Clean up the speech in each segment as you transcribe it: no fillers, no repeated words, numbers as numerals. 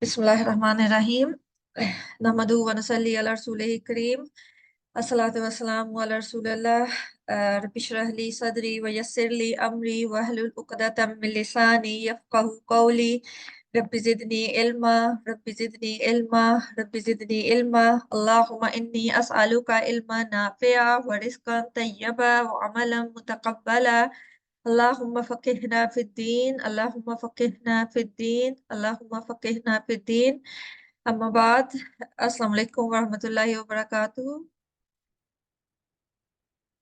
बिस्मिल्लाहिर्रहमानिर्रहीम। नहमदुहु व नसल्ली अला रसूलिल करीम। अस्सलातु वस्सलामु अला रसूलिल्लाह। रब्बि इश्रह ली सदरी व यस्सिर ली अमरी वहलुल उक़दतम मिन लिसानी यफ़क़हू क़ौली। Rabbi ज़िदनी इल्मा, rabbi ज़िदनी इल्मा, rabbi ज़िदनी इल्मा। अल्लाहुम्मा इन्नी अस्अलुका इल्मन नाफ़िअ व रिज़्क़न तय्यबा व अमलन मुतक़ब्बला। अल्लाहुम्मा फ़क़िहना फ़िद्दीन, अल्लाहुम्मा फ़क़िहना फ़िद्दीन, अल्लाहुम्मा फ़क़िहना फ़िद्दीन। अम्मा बाद, अस्सलामु अलैकुम वरहमतुल्लाहि वबरकातुहू।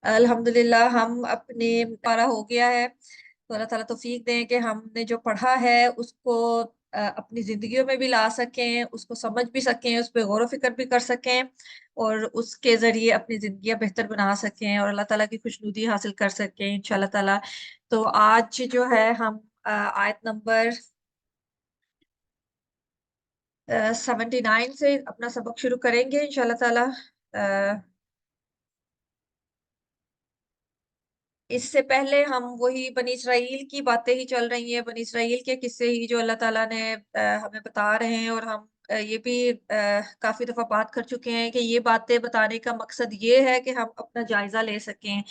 अल्हम्दुलिल्लाह हम अपने हमारा हो गया है, तो अल्लाह ताला तौफीक दें कि हमने जो पढ़ा है उसको अपनी ज़िंदगियों में भी ला सकें, उसको समझ भी सकें, उस पे गौर व फ़िक्र भी कर सकें और उसके ज़रिए अपनी ज़िंदगियाँ बेहतर बना सकें और अल्लाह ताला की खुशनुदी हासिल कर सकें इंशाअल्लाह ताला। तो आज जो है हम आयत नंबर 79 से अपना सबक शुरू करेंगे इंशाअल्लाह ताला। अ, इससे पहले हम वही बनी इसराइल की बातें ही चल रही हैं, बनी इसराइल के किस्से ही जो अल्लाह ताला ने हमें बता रहे हैं और हम ये भी काफ़ी दफ़ा बात कर चुके हैं कि ये बातें बताने का मकसद ये है कि हम अपना जायज़ा ले सकें।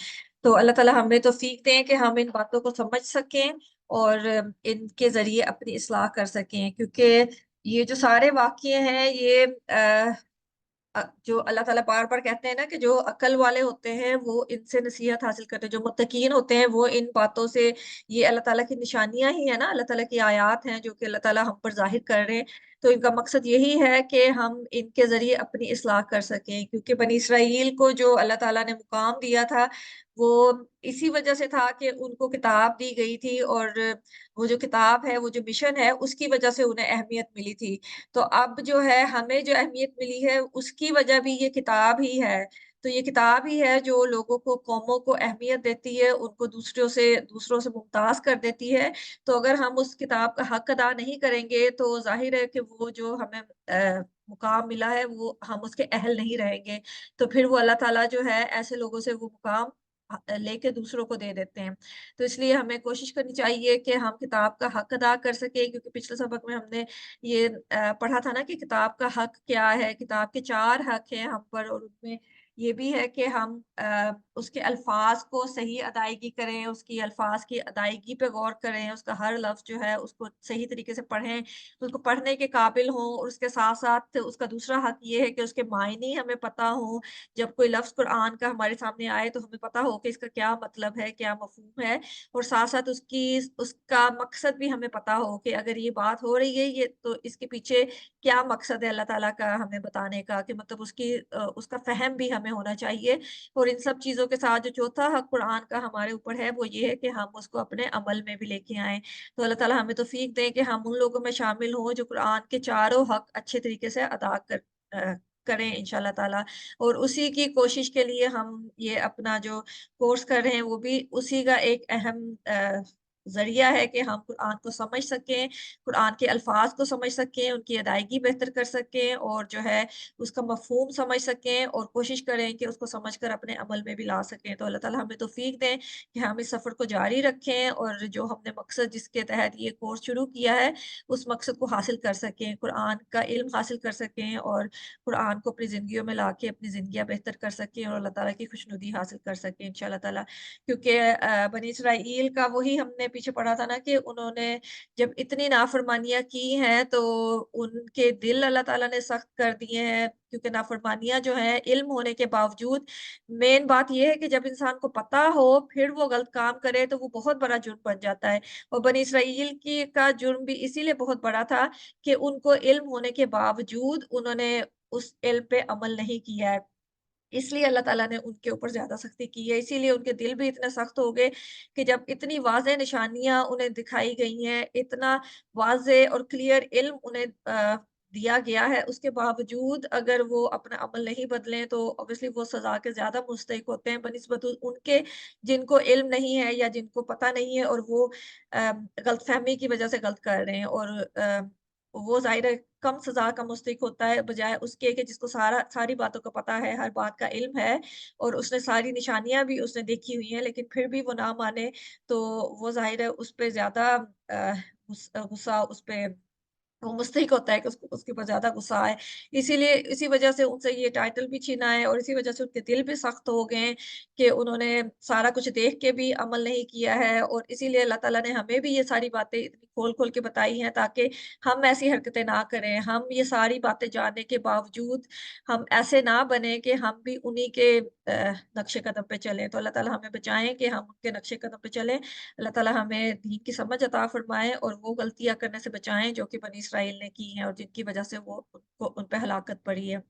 तो अल्लाह ताला हमें तौफ़ीक दें कि हम इन बातों को समझ सकें और इनके ज़रिए अपनी इस्लाह कर सकें क्योंकि ये जो सारे वाक़ये हैं ये जो अल्लाह ताला बार-बार कहते हैं ना कि जो अक्ल वाले होते हैं वो इनसे नसीहत हासिल करते हैं, जो मुत्तकीन होते हैं वो इन बातों से ये अल्लाह ताला की निशानियाँ ही है ना, अल्लाह ताला की आयात हैं जो कि अल्लाह ताला हम पर ज़ाहिर कर रहे हैं। तो इनका मकसद यही है कि हम इनके ज़रिए अपनी इस्लाह कर सकें क्योंकि बनी इसराइल को जो अल्लाह ताला ने मुकाम दिया था, वो इसी वजह से था कि उनको किताब दी गई थी और वो जो किताब है, वो जो मिशन है, उसकी वजह से उन्हें अहमियत मिली थी। तो अब जो है हमें जो अहमियत मिली है उसकी वजह भी ये किताब ही है। तो ये किताब ही है जो लोगों को कौमों को अहमियत देती है, उनको दूसरों से मुमताज़ कर देती है। तो अगर हम उस किताब का हक अदा नहीं करेंगे तो ज़ाहिर है कि वो जो हमें मुकाम मिला है वो हम उसके अहल नहीं रहेंगे। तो फिर वो अल्लाह ताला जो है ऐसे लोगों से वो मुकाम लेके दूसरों को दे देते हैं। तो इसलिए हमें कोशिश करनी चाहिए कि हम किताब का हक अदा कर सकें क्योंकि पिछले सबक में हमने ये पढ़ा था ना कि किताब का हक क्या है, किताब के 4 हक हैं हम पर और उनमें ये भी है कि हम उसके अल्फ़ाज़ को सही अदायगी करें, उसकी अल्फ़ाज़ की अदायगी पे गौर करें, उसका हर लफ्ज़ जो है उसको सही तरीके से पढ़ें, उसको पढ़ने के काबिल हों और उसके साथ-साथ उसका दूसरा हक ये है कि उसके मायने हमें पता हों। जब कोई लफ्ज़ कुरान का हमारे सामने आए तो हमें पता हो कि इसका क्या मतलब है, क्या मफ़हूम है और साथ-साथ उसका मकसद भी हमें पता हो कि अगर ये बात हो रही है ये तो इसके पीछे क्या मकसद है अल्लाह ताला का हमें बताने का कि मतलब उसका फ़हम भी हमें होना चाहिए। और इन सब चीज़ों के साथ जो चौथा हक़ कुरान का हमारे ऊपर है वो ये है कि हम उसको अपने अमल में भी लेके आएँ। तो अल्लाह ताला हमें तौफ़ीक दें कि हम उन लोगों में शामिल हों जो कुरान के चारों हक़ अच्छे तरीके से अदा करें इंशाअल्लाह ताला। और उसी की कोशिश के लिए हम ये अपना जो कोर्स कर रहे हैं वो भी उसी का एक अहम ज़रिया है कि हम कुरान को समझ सकें, कुरान के अल्फ़ाज़ को समझ सकें, उनकी अदायगी बेहतर कर सकें और जो है उसका मफ़हूम समझ सकें और कोशिश करें कि उसको समझकर अपने अमल में भी ला सकें। तो अल्लाह ताला हमें तौफ़ीक दें कि हम इस सफ़र को जारी रखें और जो हमने मकसद जिसके तहत ये कोर्स शुरू किया है, उस मकसद को हासिल कर सकें, कुरान का इल्म हासिल कर सकें और कुरान को अपनी ज़िंदगियों में लाके अपनी ज़िंदगियाँ बेहतर कर सकें और अल्लाह ताला की खुशनुदी हासिल कर सकें इंशाअल्लाह ताला। क्योंकि बनी इसराइल का वही हमने पीछे पढ़ा था ना कि उन्होंने जब इतनी नाफ़रमानियाँ की हैं, तो उनके दिल अल्लाह ताला ने सख्त कर दिए हैं क्योंकि नाफ़रमानियाँ जो हैं इल्म होने के बावजूद मेन बात ये है कि जब इंसान को पता हो फिर वो गलत काम करे तो वो बहुत बड़ा जुर्म बन जाता है। और बनी इसराइल की का जुर्म भी इसीलिए बहुत बड़ा था कि उनको इल्म होने के बावजूद उन्होंने उस इल्म पे अमल नहीं किया है। इसलिए अल्लाह ताला ने उनके ऊपर ज़्यादा सख्ती की है, इसीलिए उनके दिल भी इतने सख्त हो गए कि जब इतनी वाज़ेह निशानियाँ उन्हें दिखाई गई हैं, इतना वाज़ेह और क्लियर इल्म उन्हें दिया गया है, उसके बावजूद अगर वो अपना अमल नहीं बदलें, तो ऑब्वियसली वो सज़ा के ज़्यादा मुस्तहिक होते हैं बनिस्बत उनके जिनको इल्म नहीं है या जिनको पता नहीं है और वो गलतफ़हमी की वज़ह से गलत कर रहे हैं और वो ज़ाहिर है कम सज़ा का मुस्तहिक होता है, बजाए उसके कि जिसको सारी बातों का पता है, हर बात का इल्म है और उसने सारी निशानियाँ भी उसने देखी हुई हैं, लेकिन फिर भी वो ना माने, तो वो ज़ाहिर है उस पे ज़्यादा गुस्सा उस पे वो मुस्तहिक होता है कि उसको उसके ऊपर ज़्यादा गुस्सा आए। इसीलिए इसी वज़ह से उनसे ये टाइटल भी छीना है और इसी वज़ह से उनके दिल भी सख्त हो गए हैं कि उन्होंने सारा कुछ देख के भी अमल नहीं किया है और इसीलिए अल्लाह ताला ने हमें भी ये सारी बातें इतनी खोल-खोल के बताई हैं ताकि हम ऐसी हरकतें ना करें। हम ये सारी बातें जानने के बावजूद हम ऐसे ना बने कि हम भी उन्हीं के नक्शे कदम पे चलें। तो अल्लाह ताला हमें बचाएँ कि हम उनके नक्शे कदम पे चलें। अल्लाह ताला हमें दीन की समझ अता फ़रमाए और वो गलतियाँ करने से बचाएँ जो कि बनी इसराइल ने की हैं और जिनकी वज़ह से वो उनको उन पे हलाकत पड़ी है।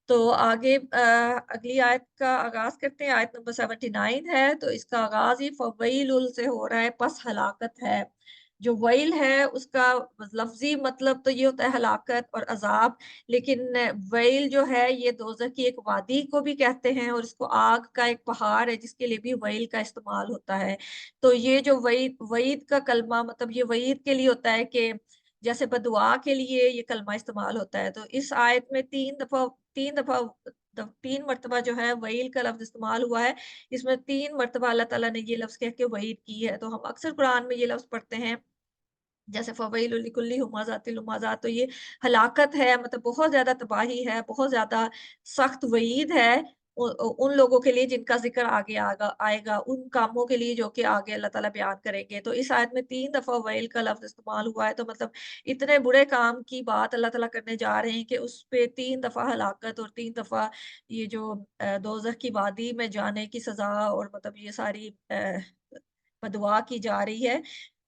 तो आगे अगली आयत का आगाज़ करते हैं, आयत नंबर 79 है, तो इसका आगाज़ ही फ़वैलुल से हो रहा है, पस हलाकत है। जो वैल है उसका लफ़्ज़ी मतलब तो ये होता है हलाकत और अज़ाब, लेकिन वैल जो है ये दोज़ख की एक वादी को भी कहते हैं और इसको आग का एक पहाड़ है जिसके लिए भी वैल का इस्तेमाल होता है। तो ये जो वईद का कलमा मतलब ये वईद के लिए होता है कि जैसे बदुआ के लिए ये कलमा इस्तेमाल होता है। तो इस आयत में 3 दफ़ा 3 मर्तबा जो है वईल का लफ़्ज़ इस्तेमाल हुआ है। इसमें 3 मर्तबा अल्लाह ताला ने ये लफ़्ज़ कह के वईद की है। तो हम अक्सर कुरान में ये लफ़्ज़ पढ़ते हैं जैसे फ़वैलुल लिकुल्ली हुमाज़ातिल लुमाज़ात तो ये हलाकत है मतलब बहुत ज़्यादा तबाही है, बहुत ज़्यादा सख्त वईद है उन लोगों के लिए जिनका ज़िक्र आगे आगा आएगा, उन कामों के लिए जो कि आगे अल्लाह ताला बयान करेंगे। तो इस आयत में 3 दफ़ा वैल का लफ़्ज़ इस्तेमाल हुआ है, तो मतलब इतने बुरे काम की बात अल्लाह ताला करने जा रहे हैं कि उस पे 3 दफ़ा हलाकत और 3 दफ़ा ये जो दोज़ख की वादी में जाने की सज़ा और मतलब ये सारी बददुआ की जा रही है।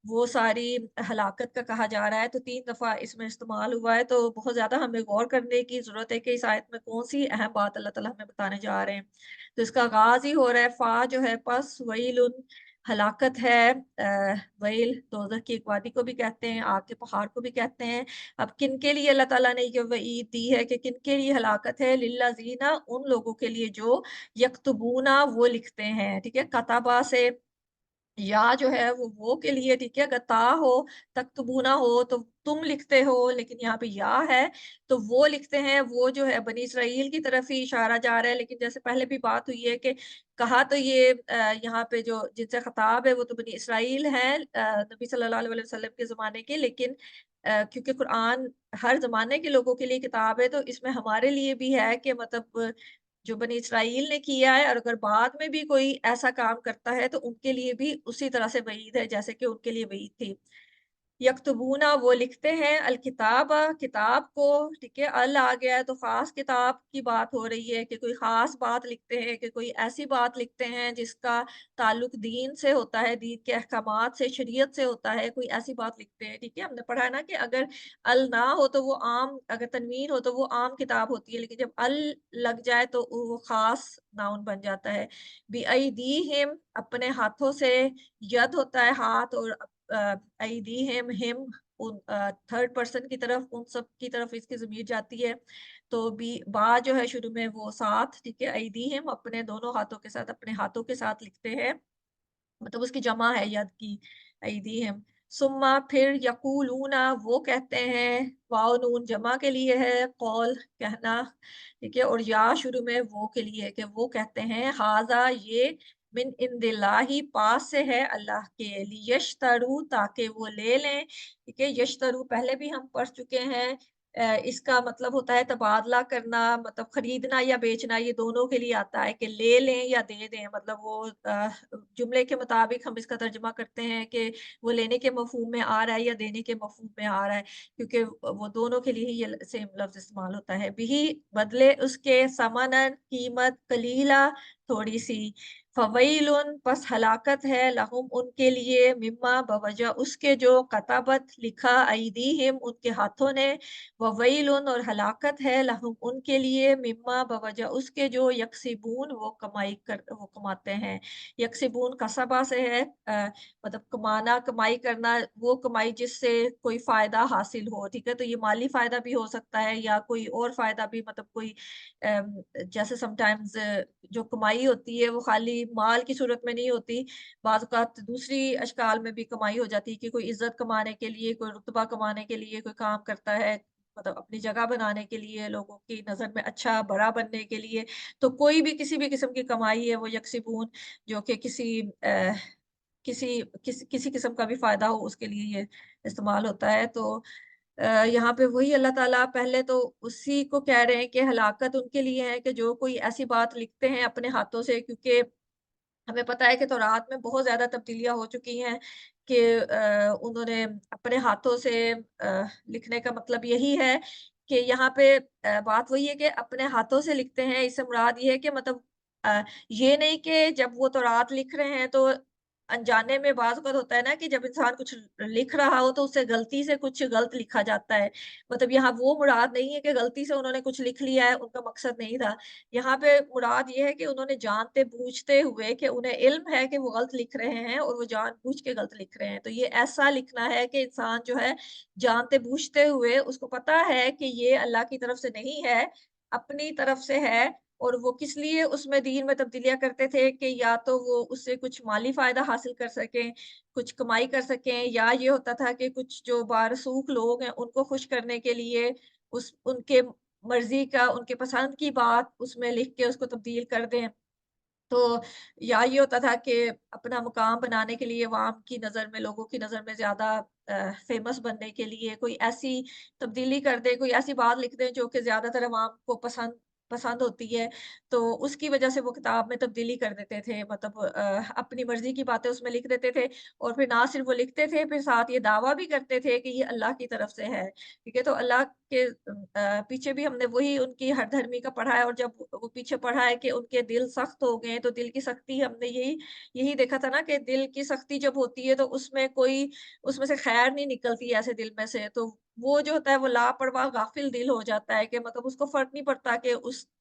वो सारी हलाकत का कहा जा रहा है, तो 3 दफ़ा इसमें इस्तेमाल हुआ है, तो बहुत ज़्यादा हमें गौर करने की ज़रूरत है कि इस आयत में कौन-सी अहम बात अल्लाह ताला हमें बताने जा रहे हैं। तो इसका आगाज़ ही हो रहा है, फ़ा जो है पस वैलुन हलाकत है वैल दोज़ख की एक वादी को भी कहते हैं, आग के पहाड़ को भी कहते हैं। अब किनके लिए अल्लाह ताला ने ये वईद दी है कि किनके लिए हलाकत है, लिल्लज़ीना उन लोगों के लिए जो यक्तबूना वो लिखते हैं, ठीक है? कतबा से या जो है वो के लिए ठीक है, अगर ता हो, तक्तबूना हो तो तुम लिखते हो, लेकिन यहाँ पे या है, तो वो लिखते हैं, वो जो है बनी इसराइल की तरफ ही इशारा जा रहा है। लेकिन जैसे पहले भी बात हुई है कि कहा तो ये यहाँ पे जो जिनसे खिताब है वो तो बनी इसराइल हैं नबी सल्लल्लाहु अलैहि वसल्लम के ज़माने के लेकिन क्योंकि कुरान हर ज़माने के लोगों के लिए किताब है, तो इसमें हमारे लिए भी है कि मतलब जो बनी इस्राइल ने किया है और अगर बाद में भी कोई ऐसा काम करता है, तो उनके लिए भी उसी तरह से वईद है, जैसे कि उनके लिए वईद थी। यक्तबूना वो लिखते हैं अलकिताबा किताब को, ठीक है? अल आ गया है तो ख़ास किताब की बात हो रही है कि कोई ख़ास बात लिखते हैं कि कोई ऐसी बात लिखते हैं जिसका ताल्लुक दीन से होता है, दीन के अहकामात से, शरीयत से होता है, कोई ऐसी बात लिखते हैं, ठीक है? हमने पढ़ा है ना कि अगर अल ना हो तो वो आम अगर तनवीन हो तो वो आम किताब होती है, लेकिन जब अल लग जाए तो वो ख़ास नाउन बन जाता है। बिअयदीहिम अपने हाथों से, यद होता है हाथ और अयदीहिम हिम उन थर्ड पर्सन की तरफ उन सब की तरफ इसकी ज़मीर जाती है। तो बी बा जो है शुरू में वो साथ ठीक है, अयदीहिम अपने दोनों हाथों के साथ अपने हाथों के साथ लिखते हैं। मतलब उसकी जमा है यद की अयदीहिम। सुम्मा फिर यकूलूना वो कहते हैं वाओ नून जमा के लिए है, कौल कहना, ठीक है? और या शुरू में वो के लिए है कि वो कहते हैं हाज़ा ये मिन इंदिल्लाहि पास से है अल्लाह के लियश्तरू ताकि वो ले लें, ठीक है? यश्तरू पहले भी हम पढ़ चुके हैं इसका मतलब होता है तबादला करना मतलब खरीदना या बेचना ये दोनों के लिए आता है कि ले लें या दे दें मतलब वो जुमले के मुताबिक हम इसका तर्जुमा करते हैं कि वो लेने के मफ़हूम में आ रहा है या देने के मफ़हूम में आ रहा है क्योंकि वो दोनों के लिए ही ये सेम लफ्ज़ इस्तेमाल होता है। बिही बदले उसके समनन कीमत कलीला थोड़ी-सी फ़वैलुन पस हलाकत है लहुम उनके लिए मिम्मा बवजह उसके जो कतबत लिखा अयदीहिम उनके हाथों ने ववैलुन और हलाकत है लहुम उनके लिए मिम्मा बवजह उसके जो यकसिबून वो कमाते हैं। यकसिबून कसबा से है मतलब कमाना, कमाई करना, वो कमाई जिससे कोई फ़ायदा हासिल हो, ठीक है? तो ये माली फ़ायदा भी हो सकता है या कोई और फ़ायदा भी मतलब कोई जैसे समटाइम्स जो कमाई होती है वो खाली माल की सूरत में नहीं होती, बाज़ औक़ात दूसरी अशकाल में भी कमाई हो जाती है कि कोई इज़्ज़त कमाने के लिए, कोई रुतबा कमाने के लिए कोई काम करता है, मतलब अपनी जगह बनाने के लिए, लोगों की नज़र में अच्छा, बड़ा बनने के लिए। तो कोई भी किसी भी किस्म की कमाई है वो यकसिबून जो कि किसी किसी किस्म का भी फ़ायदा हो उसके लिए ये इस्तेमाल होता है। तो यहाँ पे वही अल्लाह ताला पहले तो उसी को कह रहे हैं कि हलाकत उनके लिए है कि जो कोई ऐसी बात लिखते हैं अपने हाथों से, क्योंकि हमें पता है कि तौरात में बहुत ज़्यादा तब्दीलियाँ हो चुकी हैं कि उन्होंने अपने हाथों से लिखने का मतलब यही है कि यहाँ पे बात वही है कि अपने हाथों से लिखते हैं, इससे मुराद ये है कि मतलब ये नहीं कि जब वो तौरात लिख रहे हैं तो अनजाने में बाज़ औक़ात होता है ना कि जब इंसान कुछ लिख रहा हो तो उससे गलती से कुछ गलत लिखा जाता है। मतलब यहाँ वो मुराद नहीं है कि गलती से उन्होंने कुछ लिख लिया है, उनका मकसद नहीं था। यहाँ पे मुराद ये है कि उन्होंने जानते-बूझते हुए कि उन्हें इल्म है कि वो गलत लिख रहे हैं और वो जानबूझ के गलत लिख रहे हैं। तो ये ऐसा लिखना है कि इंसान जो है जानते-बूझते हुए उसको पता है कि ये अल्लाह की तरफ से नहीं है, अपनी तरफ से है और वो किस लिए उसमें दीन में तब्दीलियाँ करते थे कि या तो वो उससे कुछ माली फ़ायदा हासिल कर सकें, कुछ कमाई कर सकें या ये होता था कि कुछ जो बारसूख लोग हैं उनको खुश करने के लिए उस उनके मर्ज़ी का, उनके पसंद की बात उसमें लिख के उसको तब्दील कर दें। तो या ये होता था कि अपना मुकाम बनाने के लिए अवाम की नज़र में, लोगों की नज़र में ज़्यादा फ़ेमस बनने के लिए कोई ऐसी तब्दीली कर दें, कोई ऐसी बात लिख दें जो कि ज़्यादातर अवाम को पसंद पसंद होती है। तो उसकी वज़ह से वो किताब में तब्दीली कर देते थे। मतलब अपनी मर्ज़ी की बातें उसमें लिख देते थे और फिर ना सिर्फ़ वो लिखते थे, फिर साथ ये दावा भी करते थे कि ये अल्लाह की तरफ से है। ठीक है? तो अल्लाह के पीछे भी हमने वही उनकी हठधर्मी का पढ़ा है और जब वो पीछे पढ़ा है कि उनके दिल सख्त हो गए, तो दिल की सख्ती हमने यही यही देखा था ना कि दिल की सख्ती जब होती है, तो उसमें से खैर नहीं निकलती ऐसे दिल में से। तो वो जो होता है, वो लापरवाह गाफ़िल दिल हो जाता है कि मतलब उसको फ़र्क नहीं पड़ता कि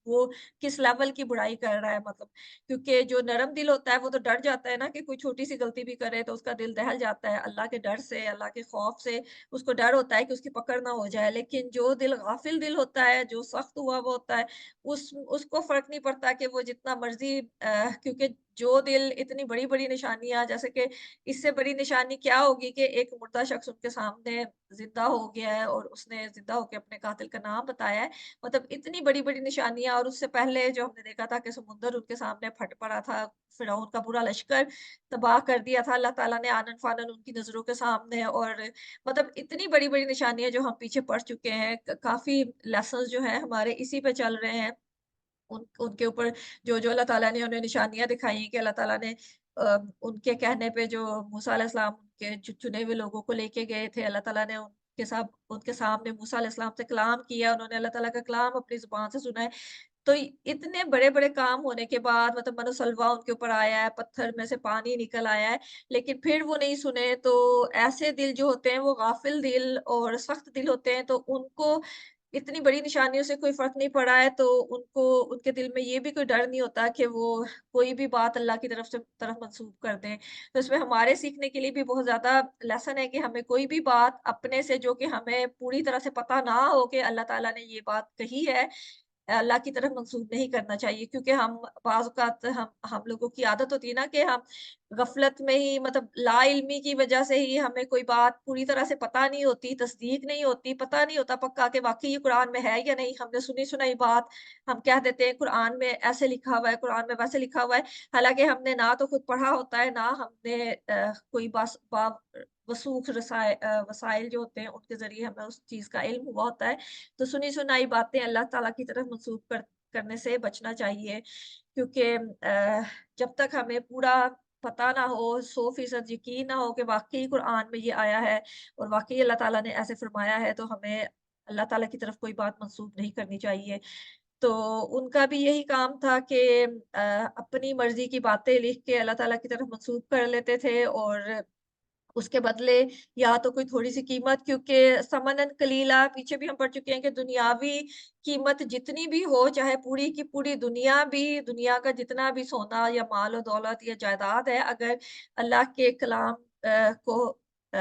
वो किस लेवल की बुराई कर रहा है मतलब। क्योंकि जो नरम दिल होता है, वो तो डर जाता है ना कि कोई छोटी-सी गलती भी करे, तो उसका दिल दहल जाता है अल्लाह के डर से, अल्लाह के खौफ से। उसको डर होता है कि उसकी पकड़ ना हो जाए, लेकिन जो दिल गाफ़िल दिल होता है, जो सख्त हुआ हुआ होता है, उसको फ़र्क नहीं पड़ता कि वो जितना मर्ज़ी क्योंकि जो दिल इतनी बड़ी-बड़ी निशानियाँ जैसे कि इससे बड़ी निशानी क्या होगी कि एक मुर्दा शख़्स उनके सामने ज़िंदा हो गया है और उसने ज़िंदा होके अपने कातिल का नाम बताया है। मतलब इतनी बड़ी-बड़ी निशानियाँ और उससे पहले जो हमने देखा था कि समुद्र उनके सामने फट पड़ा था, फ़िरौन का पूरा लश्कर तबाह कर दिया था अल्लाह ताला ने आनन-फानन उनकी नज़रों के सामने और मतलब इतनी बड़ी-बड़ी निशानियाँ जो हम पीछे पड़ चुके हैं, काफ़ी लेसन्स जो हैं हमारे इसी पे चल रहे हैं। उनके ऊपर जो अल्लाह ताला ने उन्हें निशानियाँ दिखाई कि अल्लाह ताला ने उनके कहने पे जो मूसा अलैहि सलाम के चुने हुए लोगों को लेके गए थे, अल्लाह ताला ने उनके सामने मूसा अलैहि सलाम से कलाम किया, उन्होंने अल्लाह ताला का कलाम अपनी ज़ुबान से सुना है। तो इतने बड़े-बड़े काम होने के बाद मतलब मानो सलवा उनके ऊपर आया है, पत्थर में से पानी निकल आया है, लेकिन फिर वो नहीं सुने, तो ऐसे दिल जो होते हैं वो गाफ़िल दिल और सख्त दिल होते हैं, तो उनको इतनी बड़ी निशानियों से कोई फ़र्क नहीं पड़ा है, तो उनको उनके दिल में ये भी कोई डर नहीं होता कि वो कोई भी बात अल्लाह की तरफ मंसूब कर दें। तो इसमें हमारे सीखने के लिए भी बहुत ज़्यादा लेसन है कि हमें कोई भी बात अपने से जो कि हमें पूरी तरह से पता ना हो कि अल्लाह ताला ने ये बात कही है, अल्लाह की तरफ मंसूब नहीं करना चाहिए क्योंकि हम बाज़ औक़ात हम लोगों की आदत होती है ना कि हम गफ़लत में ही मतलब लाइल्मी की वज़ह से ही हमें कोई बात पूरी तरह से पता नहीं होती, तस्दीक नहीं होती, पता नहीं होता पक्का कि वाक़ई ये कुरान में है या नहीं। हमने सुनी-सुनाई बात हम कह देते हैं कुरान में ऐसे लिखा हुआ है, कुरान में वैसे लिखा हुआ है। हालाँकि हमने ना तो खुद पढ़ा होता है, ना हमने कोई वसाइल जो होते हैं उनके ज़रिए हमें उस चीज़ का इल्म हुआ होता है। तो सुनी-सुनाई बातें अल्लाह ताला की तरफ मंसूब करने से बचना चाहिए क्योंकि जब तक हमें पूरा पता ना हो, 100% यकीन ना हो कि वाक़ई कुरान में ये आया है और वाक़ई अल्लाह ताला ने ऐसे फ़रमाया है, तो हमें अल्लाह ताला की तरफ कोई बात मंसूब नहीं करनी चाहिए। तो उनका भी यही काम था कि अपनी मर्ज़ी की बातें लिख के अल्लाह ताला की तरफ मंसूब कर लेते थे और उसके बदले या तो कोई थोड़ी-सी कीमत क्योंकि समनन कलीला पीछे भी हम पढ़ चुके हैं कि दुनियावी कीमत जितनी भी हो, चाहे पूरी की पूरी दुनिया का जितना भी सोना या माल-ओ-दौलत या जायदाद है, अगर अल्लाह के कलाम को अ,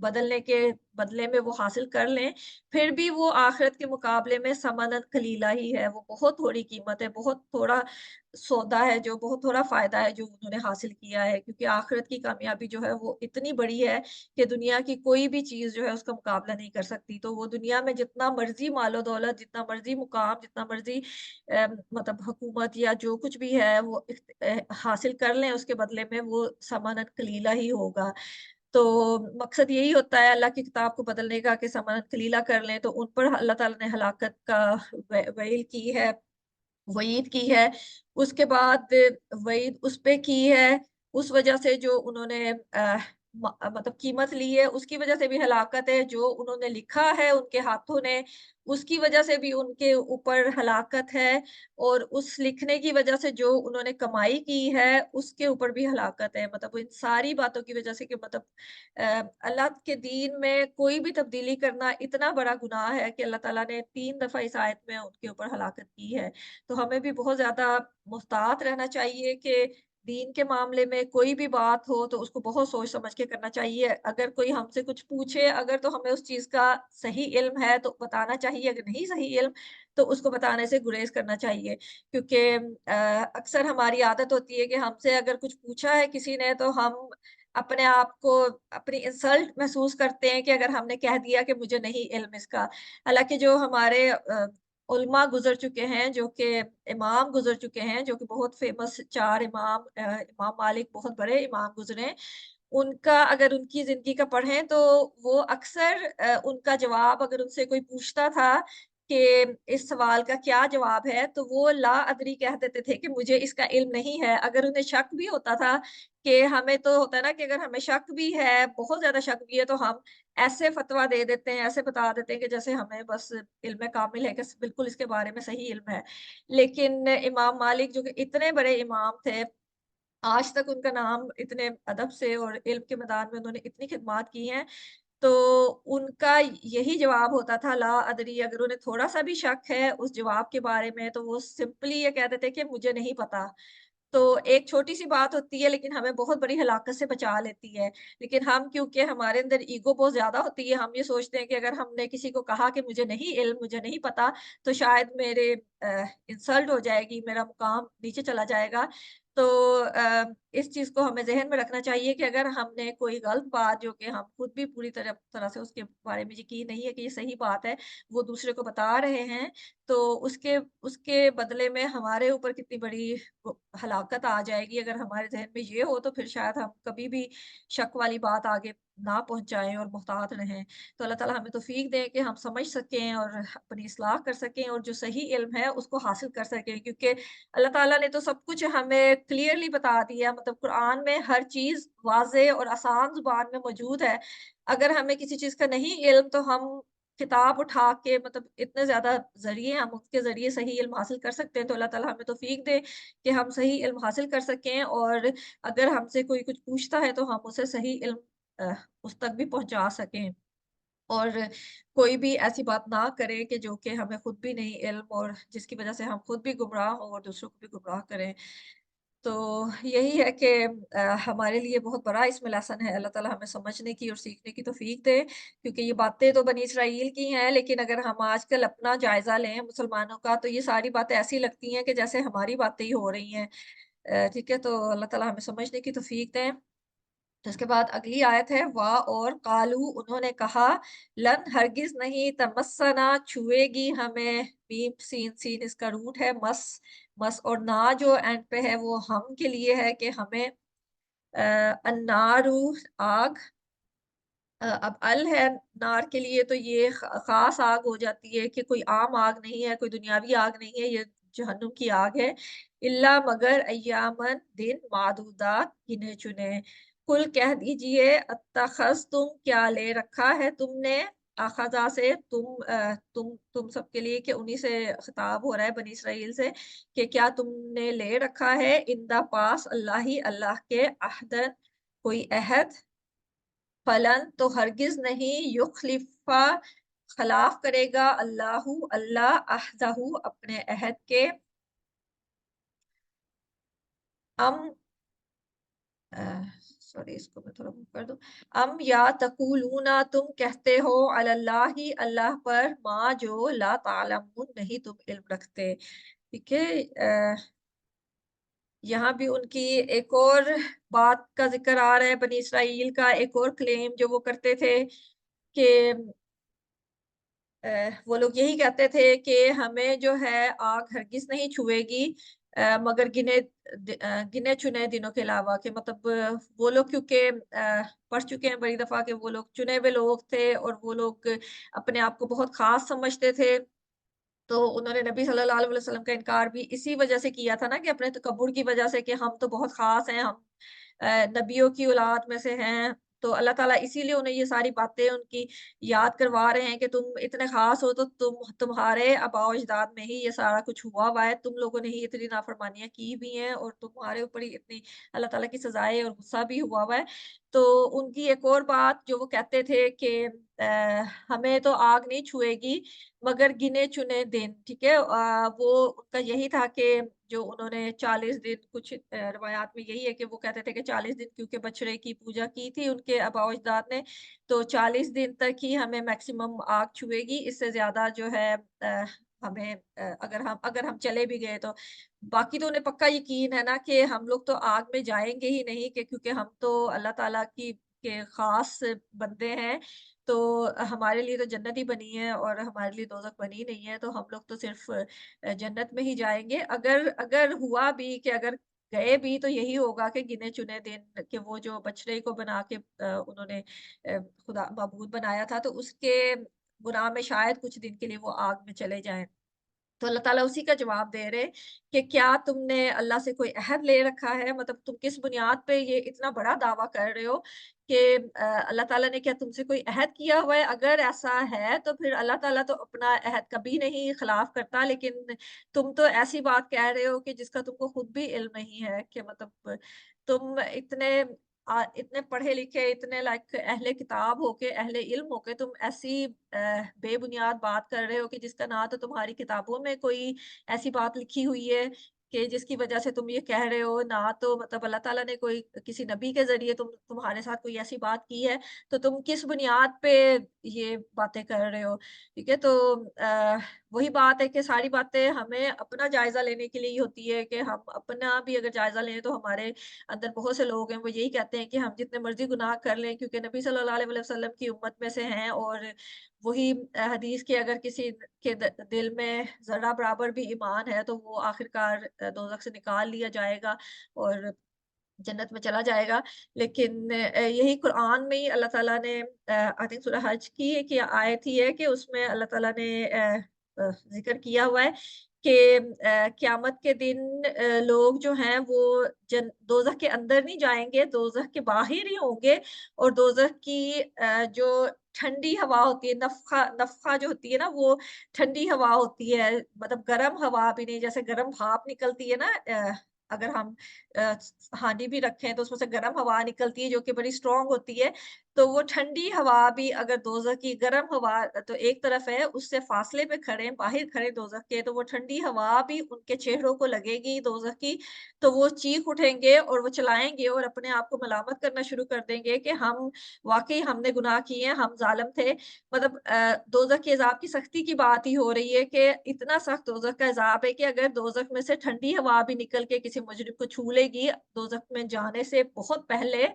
बदलने के बदले में वो हासिल कर लें, फिर भी वो आखिरत के मुकाबले में समनन कलीला ही है। वो बहुत थोड़ी कीमत है, बहुत थोड़ा सौदा है, जो बहुत थोड़ा फ़ायदा है जो उन्होंने हासिल किया है क्योंकि आखिरत की कामयाबी जो है वो इतनी बड़ी है कि दुनिया की कोई भी चीज़ जो है उसका मुकाबला नहीं कर सकती। तो वो दुनिया में जितना मर्ज़ी मालो-दौलत, जितना मर्ज़ी मुकाम, जितना मर्ज़ी मतलब हुकूमत या जो कुछ भी है वो हासिल कर लें उसके बदले में वो समानन कलीला ही होगा। तो मकसद यही होता है अल्लाह की किताब को बदलने का कि समन कलीला कर लें, तो उन पर अल्लाह ताला ने हलाकत का वईल की है, वईद की है। उसके बाद वईद उस पे की है, उस वजह से जो उन्होंने मतलब कीमत ली है, उसकी वजह से भी हलाकत है, जो उन्होंने लिखा है उनके हाथों ने, उसकी वजह से भी उनके ऊपर हलाकत है, और उस लिखने की वजह से जो उन्होंने कमाई की है, उसके ऊपर भी हलाकत है। मतलब इन सारी बातों की वजह से कि मतलब अल्लाह के दीन में कोई भी तब्दीली करना इतना बड़ा गुनाह है कि अल्लाह ताला ने 3 दफ़ा इस आयत में उनके ऊपर हलाकत की है। तो हमें भी बहुत ज़्यादा मुहतात रहना चाहिए कि दीन के मामले में कोई भी बात हो तो उसको बहुत सोच समझ के करना चाहिए। अगर कोई हमसे कुछ पूछे, अगर तो हमें उस चीज़ का सही इल्म है तो बताना चाहिए, अगर नहीं सही इल्म तो उसको बताने से गुरेज़ करना चाहिए। क्योंकि अक्सर हमारी आदत होती है कि हमसे अगर कुछ पूछा है किसी ने तो हम अपने आप को अपनी इंसल्ट महसूस करते हैं कि अगर हमने कह दिया कि मुझे नहीं इल्म इसका। हालाँकि जो हमारे उलमा गुज़र चुके हैं, जो कि इमाम गुज़र चुके हैं, जो कि बहुत फ़ेमस 4 इमाम इमाम मालिक बहुत बड़े इमाम गुज़रे हैं। उनका अगर उनकी ज़िंदगी का पढ़ें तो वो अक्सर उनका जवाब अगर उनसे कोई पूछता था कि इस सवाल का क्या जवाब है, तो वो ला अदरी कह देते थे कि मुझे इसका इल्म नहीं है। अगर उन्हें शक भी होता था कि हमें तो होता है ना कि अगर हमें शक भी है, बहुत ज़्यादा शक भी है, तो हम ऐसे फ़तवा दे देते हैं, ऐसे बता देते हैं कि जैसे हमें बस इल्म कामिल है कि बिल्कुल इसके बारे में सही इल्म है। लेकिन इमाम मालिक जो कि इतने बड़े इमाम थे, आज तक उनका नाम इतने अदब से और इल्म के मैदान में उन्होंने इतनी खिदमात की हैं, तो उनका यही जवाब होता था ला अदरी। अगर उन्हें थोड़ा-सा भी शक है उस जवाब के बारे में, तो वो सिंपली ये कह देते कि मुझे नहीं पता। तो एक छोटी-सी बात होती है लेकिन हमें बहुत बड़ी हलाकत से बचा लेती है। लेकिन हम क्योंकि हमारे अंदर ईगो बहुत ज़्यादा होती है, हम ये सोचते हैं कि अगर हमने किसी को कहा कि मुझे नहीं इल्म, मुझे नहीं पता, तो शायद मेरे इंसल्ट हो जाएगी, मेरा मुकाम नीचे चला जाएगा। तो इस चीज़ को हमें ज़हन में रखना चाहिए कि अगर हमने कोई गलत बात जो कि हम खुद भी पूरी तरह से उसके बारे में यकीन नहीं है कि ये सही बात है, वो दूसरे को बता रहे हैं, तो उसके उसके बदले में हमारे ऊपर कितनी बड़ी वो हलाकत आ जाएगी। अगर हमारे ज़हन में ये हो तो फिर शायद हम कभी भी शक वाली बात आगे ना पहुँचाएँ और मुहतात रहें। तो अल्लाह ताला हमें तौफ़ीक दे कि हम समझ सकें और अपनी इस्लाह कर सकें और जो सही इल्म है उसको हासिल कर सकें। क्योंकि अल्लाह ताला ने तो सब कुछ हमें क्लियरली बता दिया, मतलब कुरान में हर चीज़ वाज़ेह और आसान ज़ुबान में मौजूद है। अगर हमें किसी चीज़ का नहीं इल्म तो हम किताब उठा के मतलब इतने ज़्यादा ज़रिए हम उसके ज़रिए सही इल्म हासिल कर सकते हैं, तो अल्लाह ताला हमें तौफ़ीक दे कि हम सही इल्म हासिल कर सकें, और अगर हमसे कोई कुछ पूछता है तो हम उसे सही इल्म उस तक भी पहुँचा सकें। और कोई भी ऐसी बात ना करें कि जो कि हमें खुद भी नहीं इल्म और जिसकी वज़ह से हम खुद भी गुमराह हों और दूसरों को भी गुमराह करें। तो यही है कि हमारे लिए बहुत बड़ा इसमें लेसन है। अल्लाह ताला हमें समझने की और सीखने की तौफ़ीक दे, क्योंकि ये बातें तो बनी इसराइल की हैं, लेकिन अगर हम आजकल अपना जायज़ा लें मुसलमानों का, तो ये सारी बातें ऐसी लगती हैं कि जैसे हमारी बातें ही हो रही हैं। ठीक है, तो अल्लाह ताला हमें समझने की तौफ़ीक दें। तो इसके बाद अगली आयत है वा और कालू, उन्होंने कहा लन हरगिज नहीं तमस्सना, छुएगी हमें। मीम सीन सीन इसका रूट है मस, मस और ना जो एंड पे है वो हम के लिए है कि हमें अन्नारू आग। अब अल है नार के लिए तो ये खास आग हो जाती है कि कोई आम आग नहीं है, कोई दुनियावी आग नहीं है, ये जहन्नुम की आग है। इल्ला मगर अय्यामन दिन मादूदात, गिने चुने। कुल कह दीजिए अत्तखज़, तुम क्या ले रखा है तुमने, अखज़ा से तुम सबके लिए कि उन्हीं से खिताब हो रहा है बनी इसराइल से कि क्या तुमने ले रखा है इंदा पास अल्लाह ही अल्लाह के अहदन कोई अहद। फलन तो हरगिज नहीं युखलिफा खिलाफ करेगा अल्लाहु अल्लाह अहदहु अपने अहद के। अम सॉरी इसको मैं थोड़ा मूव कर दूं। अम या तकूलूना, तुम कहते हो अलल्लाही अल्लाह पर, माँ जो ला तालमून नहीं तुम इल्म रखते। ठीक है, यहाँ भी उनकी एक और बात का जिक्र आ रहा है, बनी इसराइल का एक और क्लेम जो वो करते थे कि वो लोग यही कहते थे कि हमें जो है आग हरगिज़ नहीं छुएगी। मगर गिने चुने दिनों के अलावा, कि मतलब वो लोग क्योंकि पढ़ चुके हैं बड़ी दफ़ा, कि वो लोग चुने हुए लोग थे और वो लोग अपने आप को बहुत ख़ास समझते थे। तो उन्होंने नबी सल्लल्लाहु अलैहि वसल्लम का इनकार भी इसी वजह से किया था ना, कि अपने तकब्बुर की वजह से, कि हम तो बहुत ख़ास हैं, हम नबियों की औलाद में से हैं। तो अल्लाह ताला इसीलिए उन्हें ये सारी बातें उनकी याद करवा रहे हैं कि तुम इतने ख़ास हो, तो तुम्हारे आबा-ओ-अजदाद में ही ये सारा कुछ हुआ हुआ है। तुम लोगों ने ही इतनी नाफ़रमानियाँ की भी हैं और तुम्हारे ऊपर ही इतनी अल्लाह ताला की सज़ाएँ और गुस्सा भी हुआ हुआ है। तो उनकी एक और बात जो वो कहते थे कि हमें तो आग नहीं छुएगी मगर गिने-चुने दिन, ठीक है? वो उनका यही था कि जो उन्होंने 40 दिन, कुछ रिवायात में यही है कि वो कहते थे कि 40 दिन क्योंकि बछड़े की पूजा की थी उनके आबा-ओ-अजदाद ने, तो 40 दिन तक ही हमें मैक्सिमम आग छुएगी, इससे ज़्यादा जो है हमें अगर हम चले भी गए तो। बाकी तो उन्हें पक्का यकीन है ना कि हम लोग तो आग में जाएँगे ही नहीं, कि क्योंकि हम तो अल्लाह ताला की के ख़ास बंदे हैं, तो हमारे लिए तो जन्नत ही बनी है और हमारे लिए दोज़ख बनी नहीं है, तो हम लोग तो सिर्फ़ जन्नत में ही जाएँगे। अगर अगर हुआ भी कि अगर गए भी तो यही होगा कि गिने-चुने दिन, कि वो जो बछड़े को बना के उन्होंने खुदा माबूद बनाया था, तो उसके गुनाह में शायद कुछ दिन के लिए वो आग में चले जाएँ। तो अल्लाह ताला उसी का जवाब दे रहे हैं कि क्या तुमने अल्लाह से कोई अहद ले रखा है? मतलब तुम किस बुनियाद पे ये इतना बड़ा दावा कर रहे हो कि अल्लाह ताला ने क्या तुमसे कोई अहद किया हुआ है? अगर ऐसा है तो फिर अल्लाह ताला तो अपना अहद कभी नहीं खिलाफ करता, लेकिन तुम तो ऐसी बात कह रहे हो कि जिसका तुमको खुद भी इल्म नहीं है, कि मतलब तुम इतने पढ़े लिखे, इतने लाइक अहले किताब होके, अहले इल्म होके तुम ऐसी बेबुनियाद बात कर रहे हो, कि जिसका ना तो तुम्हारी किताबों में कोई ऐसी बात लिखी हुई है कि जिसकी वजह से तुम ये कह रहे हो, ना तो मतलब अल्लाह ताला ने कोई किसी नबी के ज़रिए तुम्हारे साथ कोई ऐसी बात की है, तो तुम किस बुनियाद पे ये बातें कर रहे हो? ठीक है? तो वही बात है कि सारी बातें हमें अपना जायज़ा लेने के लिए ही होती है, कि हम अपना भी अगर जायज़ा लें तो हमारे अंदर बहुत से लोग हैं, वो यही कहते हैं कि हम जितने मर्ज़ी गुनाह कर लें, क्योंकि नबी सल्लल्लाहु अलैहि वसल्लम की उम्मत में से हैं, और वही हदीस के अगर किसी के दिल में ज़र्रा बराबर भी ईमान है, तो वो आखिरकार दोज़ख से निकाल लिया जाएगा और जन्नत में चला जाएगा। लेकिन यही कुरान में ही अल्लाह ताला ने आई थिंक सूरह हज की एक ये आयत ही है कि उसमें अल्लाह ताला ने ज़िक्र किया हुआ है कि क़यामत के दिन लोग जो हैं वो दोज़ख के अंदर नहीं जाएँगे, दोज़ख के बाहिर ही होंगे, और दोज़ख की जो ठंडी हवा होती है, नफ़ख़ा जो होती है ना, वो ठंडी हवा होती है, मतलब गरम हवा भी नहीं, जैसे गरम भाप निकलती है ना, अगर हम अ, हांडी भी रखें तो उसमें से गर्म हवा निकलती है जो कि बड़ी स्ट्रॉन्ग होती है। तो वो ठंडी हवा भी अगर दोज़ख की गर्म हवा तो एक तरफ है, उससे फासले पे खड़े, बाहर खड़े दोज़ख के, तो वो ठंडी हवा भी उनके चेहरों को लगेगी दोज़ख की, तो वो चीख उठेंगे और वो चिल्लाएँगे और अपने आप को मलामत करना शुरू कर देंगे कि हम वाक़ई हमने गुनाह किए हैं, हम ज़ालिम थे। मतलब दोज़ख के अज़ाब की सख्ती की बात ही हो रही है कि इतना सख्त दोज़ख का अज़ाब है कि अगर दोज़ख में से ठंडी हवा भी निकल के किसी मुजरिम को छू लेगी दोज़ख में जाने से बहुत पहले,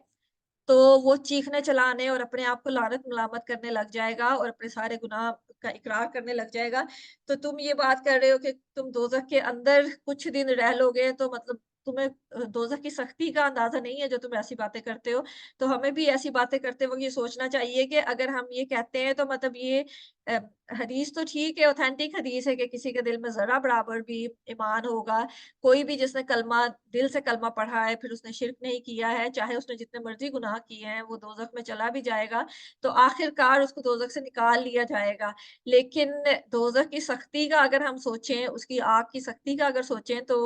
तो वो चीखने चिल्लाने और अपने आप को लानत मलामत करने लग जाएगा और अपने सारे गुनाह का इकरार करने लग जाएगा। तो तुम ये बात कर रहे हो कि तुम दोज़ख के अंदर कुछ दिन रह लोगे, तो मतलब तुम्हें दोज़ख की सख्ती का अंदाज़ा नहीं है जो तुम ऐसी बातें करते हो। तो हमें भी ऐसी बातें करते वक़्त ये सोचना चाहिए कि अगर हम ये कहते हैं तो मतलब ये अ, हदीस तो ठीक है, ऑथेंटिक हदीस है कि किसी के दिल में ज़रा बराबर भी ईमान होगा, कोई भी जिसने कलमा दिल से कलमा पढ़ा है, फिर उसने शिर्क नहीं किया है, चाहे उसने जितने मर्ज़ी गुनाह किए हैं, वो दोज़ख में चला भी जाएगा, तो आखिरकार उसको दोज़ख से निकाल लिया जाएगा। लेकिन दोज़ख की सख्ती का अगर हम सोचें, उसकी आग की सख्ती का अगर सोचें, तो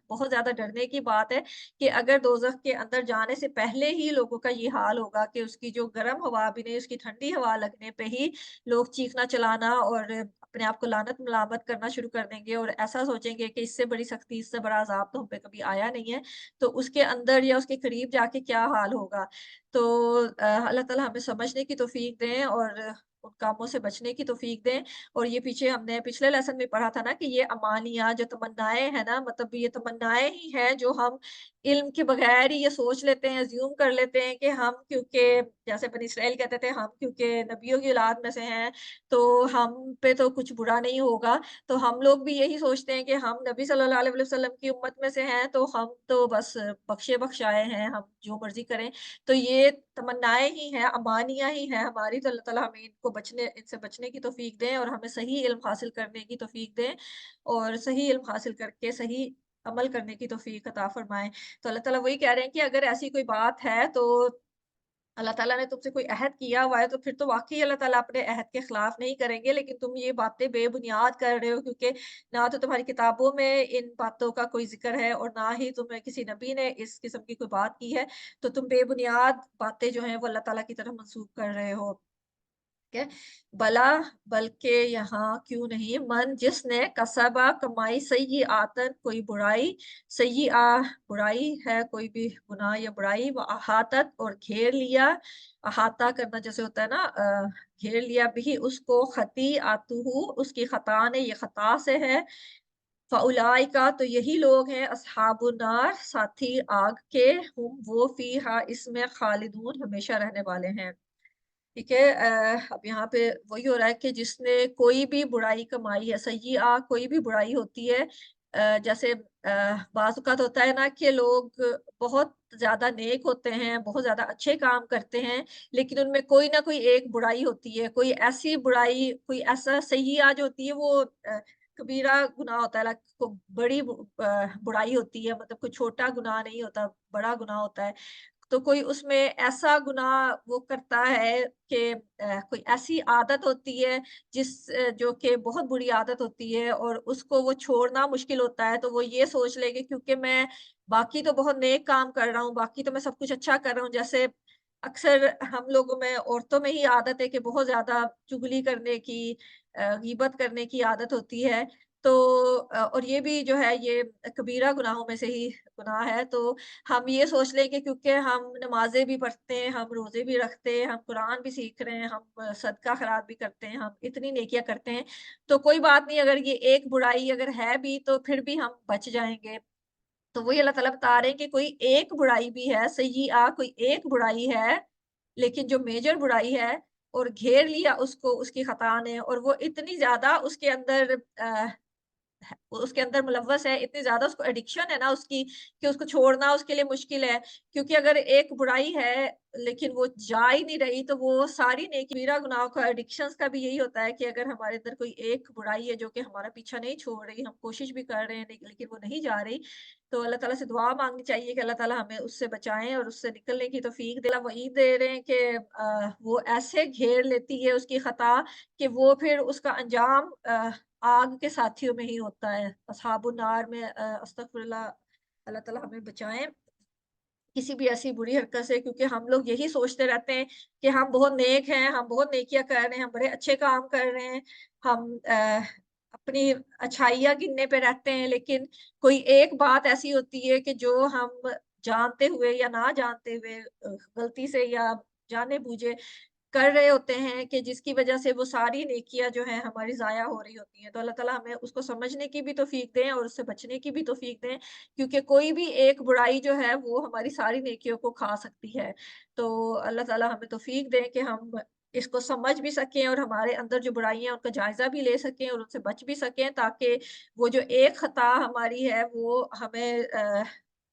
बहुत ज़्यादा डरने की बात है कि अगर दोज़ख के अंदर जाने से पहले ही लोगों का ये हाल होगा कि उसकी जो गर्म हवा भी नहीं, उसकी ठंडी हवा लगने पे ही लोग चीखना-चिल्लाना और अपने आप को लानत-मलामत करना शुरू कर देंगे और ऐसा सोचेंगे कि इससे बड़ी सख्ती, इससे बड़ा अज़ाब तो हम पे कभी आया नहीं है। तो उसके अंदर या उसके करीब जाके क्या हाल होगा? तो अल्लाह ताला हमें समझने की तौफ़ीक दें और उन कामों से बचने की तौफ़ीक दें। और ये पीछे हमने पिछले लेसन में पढ़ा था ना कि ये अमानियाँ जो तमन्नाएँ हैं ना, मतलब ये तमन्नाएँ ही हैं जो हम इल्म के बगैर ही ये सोच लेते हैं, अज़्यूम कर लेते हैं कि हम क्योंकि जैसे बनी इसराइल कहते थे हम क्योंकि नबियों की औलाद में से हैं, तो हम पे तो कुछ बुरा नहीं होगा। तो हम लोग भी यही सोचते हैं कि हम नबी सल्लल्लाहु अलैहि वसल्लम की उम्मत में से हैं, तो हम तो बस बख्शे-बख्शाए हैं, हम जो मर्ज़ी करें। तो ये तमन्नाएँ ही हैं, अमानियाँ ही हैं हमारी, तो अल्लाह ताला हमें इनसे बचने की तौफ़ीक दें और हमें सही इल्म हासिल करने की तौफ़ीक दें और सही इल्म हासिल करके सही अमल करने की तौफ़ीक अता फ़रमाएँ। तो अल्लाह ताला वही कह रहे हैं कि अगर ऐसी कोई बात है तो अल्लाह ताला ने तुमसे कोई अहद किया हुआ है, तो फिर तो वाक़ई अल्लाह ताला अपने अहद के खिलाफ नहीं करेंगे, लेकिन तुम ये बातें बेबुनियाद कर रहे हो क्योंकि ना तो तुम्हारी किताबों में इन बातों का कोई ज़िक्र है और ना ही तुम्हें किसी नबी ने इस किस्म की कोई बात की है, तो तुम बेबुनियाद बातें जो हैं वो अल्लाह ताला की तरफ मंसूब कर रहे हो। ठीक है? भला बल्कि यहाँ क्यों नहीं मन जिसने कसबा कमाई सय्यिआतन कोई बुराई सय्यिआ बुराई है कोई भी गुनाह या बुराई व अहातत और घेर लिया अहाता करना जैसे होता है ना घेर लिया भी उसको खतीआतुहु उसकी खता ने ये खता से है फ़उलाइका तो यही लोग हैं अस्हाबुन नार साथी आग के हुम वो फ़ीहा इसमें खालिदून हमेशा रहने वाले हैं। ठीक है अब यहाँ पे वही हो रहा है कि जिसने कोई भी बुराई कमाई है सय्यिआ कोई भी बुराई होती है जैसे बाज़ औक़ात होता है ना कि लोग बहुत ज़्यादा नेक होते हैं, बहुत ज़्यादा अच्छे काम करते हैं, लेकिन उनमें कोई ना कोई एक बुराई होती है, कोई ऐसी बुराई, कोई ऐसा सय्यिआ जो होती है वो कबीरा गुनाह होता है लाइक को बड़ी बुराई होती है मतलब कोई छोटा गुनाह नहीं होता, बड़ा गुनाह होता है। तो कोई उसमें ऐसा गुनाह वो करता है कि कोई ऐसी आदत होती है जो कि बहुत बुरी आदत होती है और उसको वो छोड़ना मुश्किल होता है, तो वो ये सोच ले कि क्योंकि मैं बाकी तो बहुत नेक काम कर रहा हूँ, बाकी तो मैं सब कुछ अच्छा कर रहा हूँ। जैसे अक्सर हम लोगों में औरतों में ही आदत है कि बहुत ज़्यादा चुगली करने की गीबत करने की आदत होती है। तो और ये भी जो है ये कबीरा गुनाहों में से ही गुनाह है, तो हम ये सोच लें कि क्योंकि हम नमाज़ें भी पढ़ते हैं, हम रोज़े भी रखते हैं, हम कुरान भी सीख रहे हैं, हम सदका खैरात भी करते हैं, हम इतनी नेकियाँ करते हैं, तो कोई बात नहीं अगर ये एक बुराई अगर है भी तो फिर भी हम बच जाएँगे। तो वही अल्लाह ताला बता रहे हैं कि कोई एक बुराई भी है, सय्यिआ कोई एक बुराई है, लेकिन जो मेजर बुराई है और घेर लिया उसको उसकी खता ने और वो इतनी ज़्यादा उसके अंदर मुलव्वस है, इतनी ज़्यादा उसको एडिक्शन है ना उसकी कि उसको छोड़ना उसके लिए मुश्किल है। क्योंकि अगर एक बुराई है, लेकिन वो जा ही नहीं रही, तो वो सारी नेकी कबीरा गुनाहों का एडिक्शंस का भी यही होता है कि अगर हमारे अंदर कोई एक बुराई है जो कि हमारा पीछा नहीं छोड़ रही, हम कोशिश भी कर रहे हैं लेकिन वो नहीं जा रही, तो अल्लाह ताला से दुआ माँगनी चाहिए कि अल्लाह ताला हमें उससे बचाएँ और उससे निकलने की तौफ़ीक दे। अल्लाह वही दे रहे हैं कि वो ऐसे घेर लेती है उसकी खता कि वो फिर उसका अंजाम आग के साथियों में ही होता है। अस्हाबुन नार में अस्तगफिरुल्लाह अल्लाह ताला हमें बचाएँ किसी भी ऐसी बुरी हरकत से क्योंकि हम लोग यही सोचते रहते हैं कि हम बहुत नेक हैं, हम बहुत नेकियाँ कर रहे हैं, हम बड़े अच्छे काम कर रहे हैं। हम अपनी अच्छाइयाँ गिनने पे रहते हैं, लेकिन कोई एक बात ऐसी होती है कि जो हम जानते हुए या ना जानते हुए गलती से या जाने-बूझे कर रहे होते हैं कि जिसकी वजह से वो सारी नेकियाँ जो हैं हमारी ज़ाया हो रही होती हैं। तो अल्लाह ताला हमें उसको समझने की भी तौफ़ीक दें और उससे बचने की भी तौफ़ीक दें, क्योंकि कोई भी एक बुराई जो है वो हमारी सारी नेकियों को खा सकती है। तो अल्लाह ताला हमें तौफ़ीक दें कि हम इसको समझ भी सकें और हमारे अंदर जो बुराइयाँ हैं उनका जायज़ा भी ले सकें और उनसे बच भी सकें ताकि वो जो एक ख़ता हमारी है वो हमें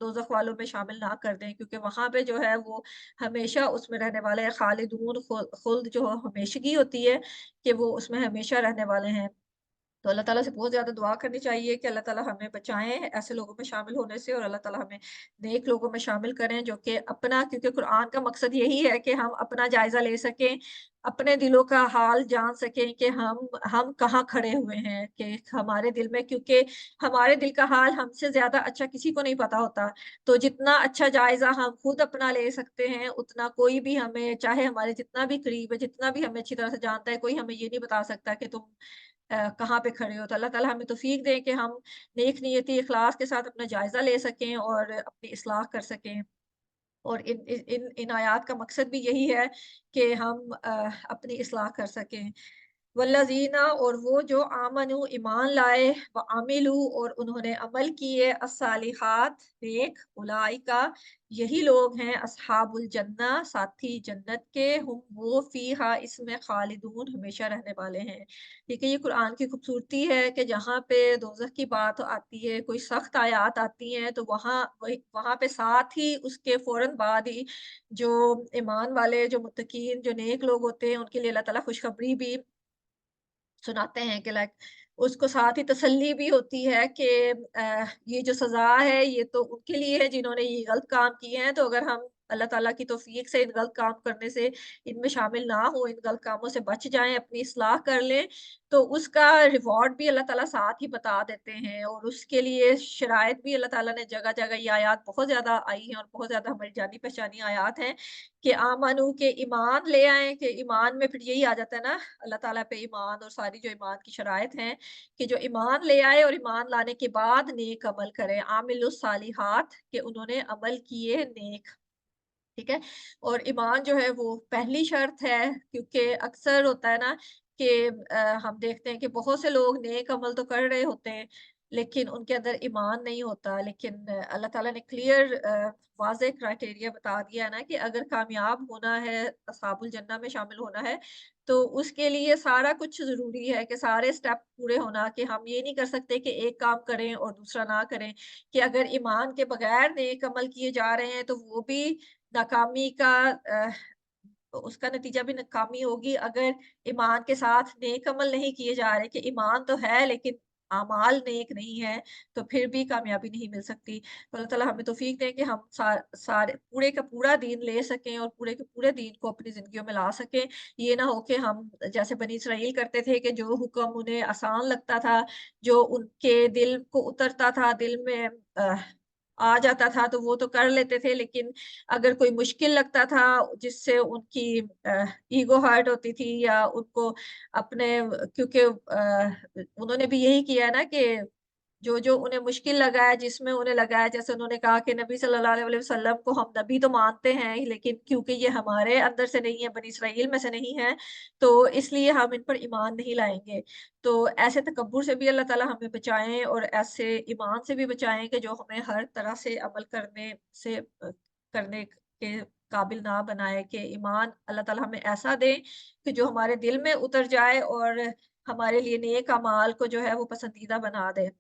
दोज़ख वालों में शामिल ना कर दें क्योंकि वहाँ पे जो है वो हमेशा उसमें रहने वाले हैं खालिदून खुल्द जो हमेशगी होती है कि वो उसमें हमेशा रहने वाले हैं। तो अल्लाह ताला से बहुत ज़्यादा दुआ करनी चाहिए कि अल्लाह ताला हमें बचाएँ ऐसे लोगों में शामिल होने से और अल्लाह ताला हमें नेक लोगों में शामिल करें जो कि अपना क्योंकि कुरान का मकसद यही है कि हम अपना जायज़ा ले सकें, अपने दिलों का हाल जान सकें कि हम कहाँ खड़े हुए हैं कि हमारे दिल में क्योंकि हमारे दिल का हाल हमसे ज़्यादा अच्छा किसी को नहीं पता होता। तो जितना अच्छा जायज़ा हम खुद अपना ले सकते हैं, उतना कोई भी हमें चाहे हमारे जितना भी करीब है, जितना भी हमें अच्छी तरह से जानता है, कोई हमें ये नहीं बता सकता कि तुम कहाँ पे खड़े हो। तो अल्लाह ताला हमें तौफ़ीक दे कि हम नेक नियति, इख़लास के साथ अपना जायज़ा ले सकें और अपनी इस्लाह कर सकें। और इन आयात का मकसद भी यही है कि हम अपनी इस्लाह कर सकें। वल्लज़ीना और वो जो आमनू ईमान लाए व आमिलू और उन्होंने अमल किए अस्सालिहात नेक उलाइका यही लोग हैं अस्हाबुल जन्ना साथी जन्नत के हुम वो फीहा इसमें खालिदून हमेशा रहने वाले हैं। ठीक है, ये कुरान की खूबसूरती है कि जहाँ पे दोज़ख की बात आती है, कोई सख्त आयात आती हैं तो वहाँ पे साथ ही उसके फ़ौरन बाद ही जो ईमान वाले जो मुत्तकीन जो नेक लोग होते हैं उनके लिए अल्लाह ताला खुशखबरी भी सुनाते हैं कि लाइक उसको साथ ही तसल्ली भी होती है कि ये जो सज़ा है ये तो उनके लिए है जिन्होंने ये गलत काम किए हैं, तो अगर हम अल्लाह ताला की तौफ़ीक से इन गलत काम करने से इनमें शामिल ना हो, इन गलत कामों से बच जाएँ, अपनी इस्लाह कर लें, तो उसका रिवॉर्ड भी अल्लाह ताला साथ ही बता देते हैं और उसके लिए शराइत भी अल्लाह ताला ने जगह-जगह ये आयात बहुत ज़्यादा आई हैं और बहुत ज़्यादा हमारी जानी-पहचानी आयात हैं कि आमनू के ईमान ले आएँ कि ईमान में फिर यही आ जाता है ना अल्लाह ताला पे ईमान और सारी जो ईमान की शराइत हैं कि जो ईमान ले आए और ईमान लाने के बाद नेक अमल करें। आमिलुस सालिहात कि उन्होंने अमल किए नेक, ठीक है? और ईमान जो है वो पहली शर्त है क्योंकि अक्सर होता है ना कि हम देखते हैं कि बहुत से लोग नेक अमल तो कर रहे होते हैं, लेकिन उनके अंदर ईमान नहीं होता। लेकिन अल्लाह ताला ने क्लियर वाज़ेह क्राइटेरिया बता दिया है ना कि अगर कामयाब होना है, अस्हाबुल जन्नह में शामिल होना है, तो उसके लिए सारा कुछ ज़रूरी है कि सारे स्टेप पूरे होना कि हम ये नहीं कर सकते कि एक काम करें और दूसरा ना करें, कि अगर ईमान के बगैर नेक अमल किए जा रहे हैं, तो वो भी नाकामी का तो उसका नतीजा भी नाकामी होगी अगर ईमान के साथ नेक अमल नहीं किए जा रहे कि ईमान तो है लेकिन आमाल नेक नहीं है, तो फिर भी कामयाबी नहीं मिल सकती। तो अल्लाह ताला हमें तौफ़ीक दें कि हम सारे पूरे का पूरा दीन ले सकें और पूरे के पूरे दीन को अपनी ज़िंदगियों में ला सकें। ये ना हो कि हम जैसे बनी इसराइल करते थे कि जो हुक्म उन्हें आसान लगता था, जो उनके दिल को उतरता था, दिल में अ, आ जाता था तो वो तो कर लेते थे, लेकिन अगर कोई मुश्किल लगता था जिससे उनकी ईगो हर्ट होती थी या उनको अपने क्योंकि उन्होंने भी यही किया है ना कि जो उन्हें मुश्किल लगा है, जिसमें उन्हें लगा है जैसे उन्होंने कहा कि नबी सल्लल्लाहु अलैहि वसल्लम को हम नबी तो मानते हैं, लेकिन क्योंकि ये हमारे अंदर से नहीं है, बनी इसराइल में से नहीं है, तो इसलिए हम इन पर ईमान नहीं लाएँगे। तो ऐसे तकब्बुर से भी अल्लाह ताला हमें बचाएँ और ऐसे ईमान से भी बचाएँ कि जो हमें हर तरह से अमल करने के काबिल ना बनाए कि ईमान अल्लाह ताला हमें ऐसा दे कि जो हमारे दिल में उतर जाए और हमारे लिए नेक अमाल को जो है वो पसंदीदा बना दे।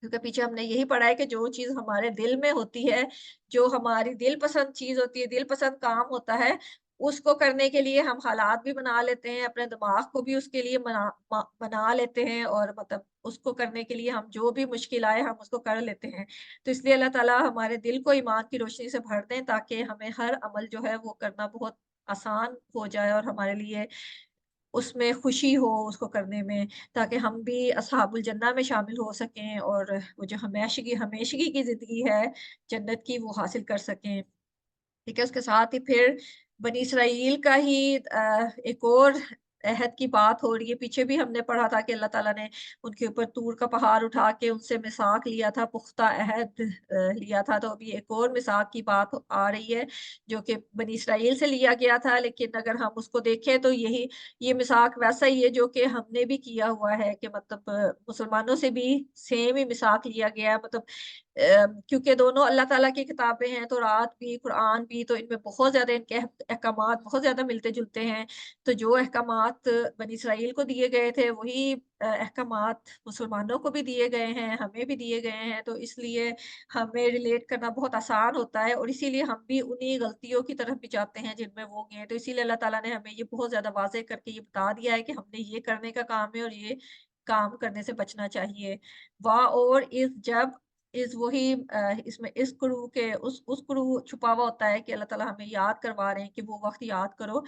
क्योंकि पीछे हमने यही पढ़ा है कि जो चीज़ हमारे दिल में होती है, जो हमारी दिल पसंद चीज़ होती है, दिल पसंद काम होता है, उसको करने के लिए हम हालात भी बना लेते हैं, अपने दिमाग को भी उसके लिए बना लेते हैं और मतलब उसको करने के लिए हम जो भी मुश्किल आए हम उसको कर लेते हैं। तो इसलिए अल्लाह ताला हमारे दिल को ईमान की रोशनी से भर दें ताकि हमें हर अमल जो है वो करना बहुत आसान हो जाए और हमारे लिए उसमें खुशी हो उसको करने में, ताकि हम भी अस्हाबुल जन्नह में शामिल हो सकें और वो जो हमेशगी हमेशगी की ज़िंदगी है, जन्नत की वो हासिल कर सकें। ठीक है, उसके साथ ही फिर बनी इसराइल का ही एक और अहद की बात हो रही है। पीछे भी हमने पढ़ा था कि अल्लाह ताला ने उनके ऊपर तूर का पहाड़ उठा के उनसे मिसाक लिया था, पुख्ता अहद लिया था। तो अभी एक और मिसाक की बात आ रही है, जो कि बनी इसराइल से लिया गया था। लेकिन अगर हम उसको देखें तो ये मिसाक वैसा ही है जो कि हमने भी किया हुआ है कि मतलब मुसलमानों से भी सेम ही मिसाक लिया गया है। मतलब क्योंकि दोनों अल्लाह ताला की किताबें हैं, तौरात भी, कुरान भी, तो इनमें बहुत ज़्यादा इनके अहकामात बहुत ज़्यादा मिलते-जुलते हैं। तो जो अहकामात बनी इसराइल को दिए गए थे, वही अहकामात मुसलमानों को भी दिए गए हैं, हमें भी दिए गए हैं। तो इसलिए हमें रिलेट करना बहुत आसान होता है और इसीलिए हम भी उन्हीं गलतियों की तरफ भी जाते हैं जिनमें वो गए हैं। तो इसीलिए अल्लाह ताला ने हमें ये बहुत ज़्यादा वाज़ेह करके ये बता दिया है कि हमने ये करने का काम है और ये काम करने से बचना चाहिए। और जब इस वही इसमें इस क्रू के उस क्रू छुपा हुआ होता है कि अल्लाह ताला हमें याद करवा रहे हैं कि वो वक़्त याद करो,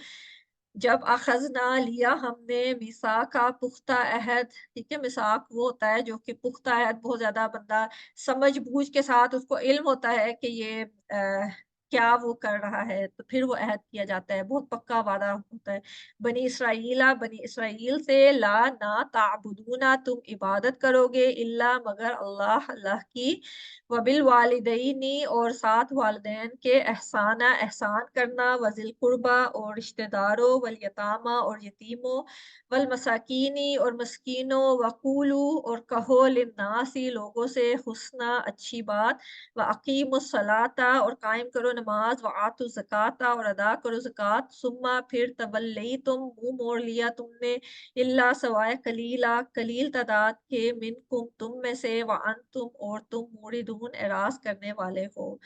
जब अख़ज़ना लिया हमने मीसाका पुख्ता अहद, ठीक है? मीसाक वो होता है जो कि पुख्ता अहद बहुत ज़्यादा बंदा समझ-बूझ के साथ उसको इल्म होता है कि ये क्या वो कर रहा है, तो फिर वो अहद किया जाता है, बहुत पक्का वादा होता है। बनी इसराइल से ला ना ताबुदूना, तुम इबादत करोगे इल्ला मगर अल्लाह, अल्लाह की, वबिल वालिदैनी और साथ वालिदैन के एहसाना, एहसान करना, वजिल कुर्बा और रिश्तेदारों, वल यतामा और यतीमों, वल मसाकीनी और मस्कीनों, वकूलू और कहो लिन्नासी लोगों से हुस्ना अच्छी बात, व अकीमुस्सलाता और कायम करो नमाज, व आतु ज़काता और अदा करो ज़कात, सुम्मा फिर तवल्लैतुम मुँह मोड़ लिया तुमने, इल्ला सवाए कलीला कलील तादाद के, मिनकुम तुम में से, व अंतुम और तुम मुरिदून एराज़ करने वाले हो।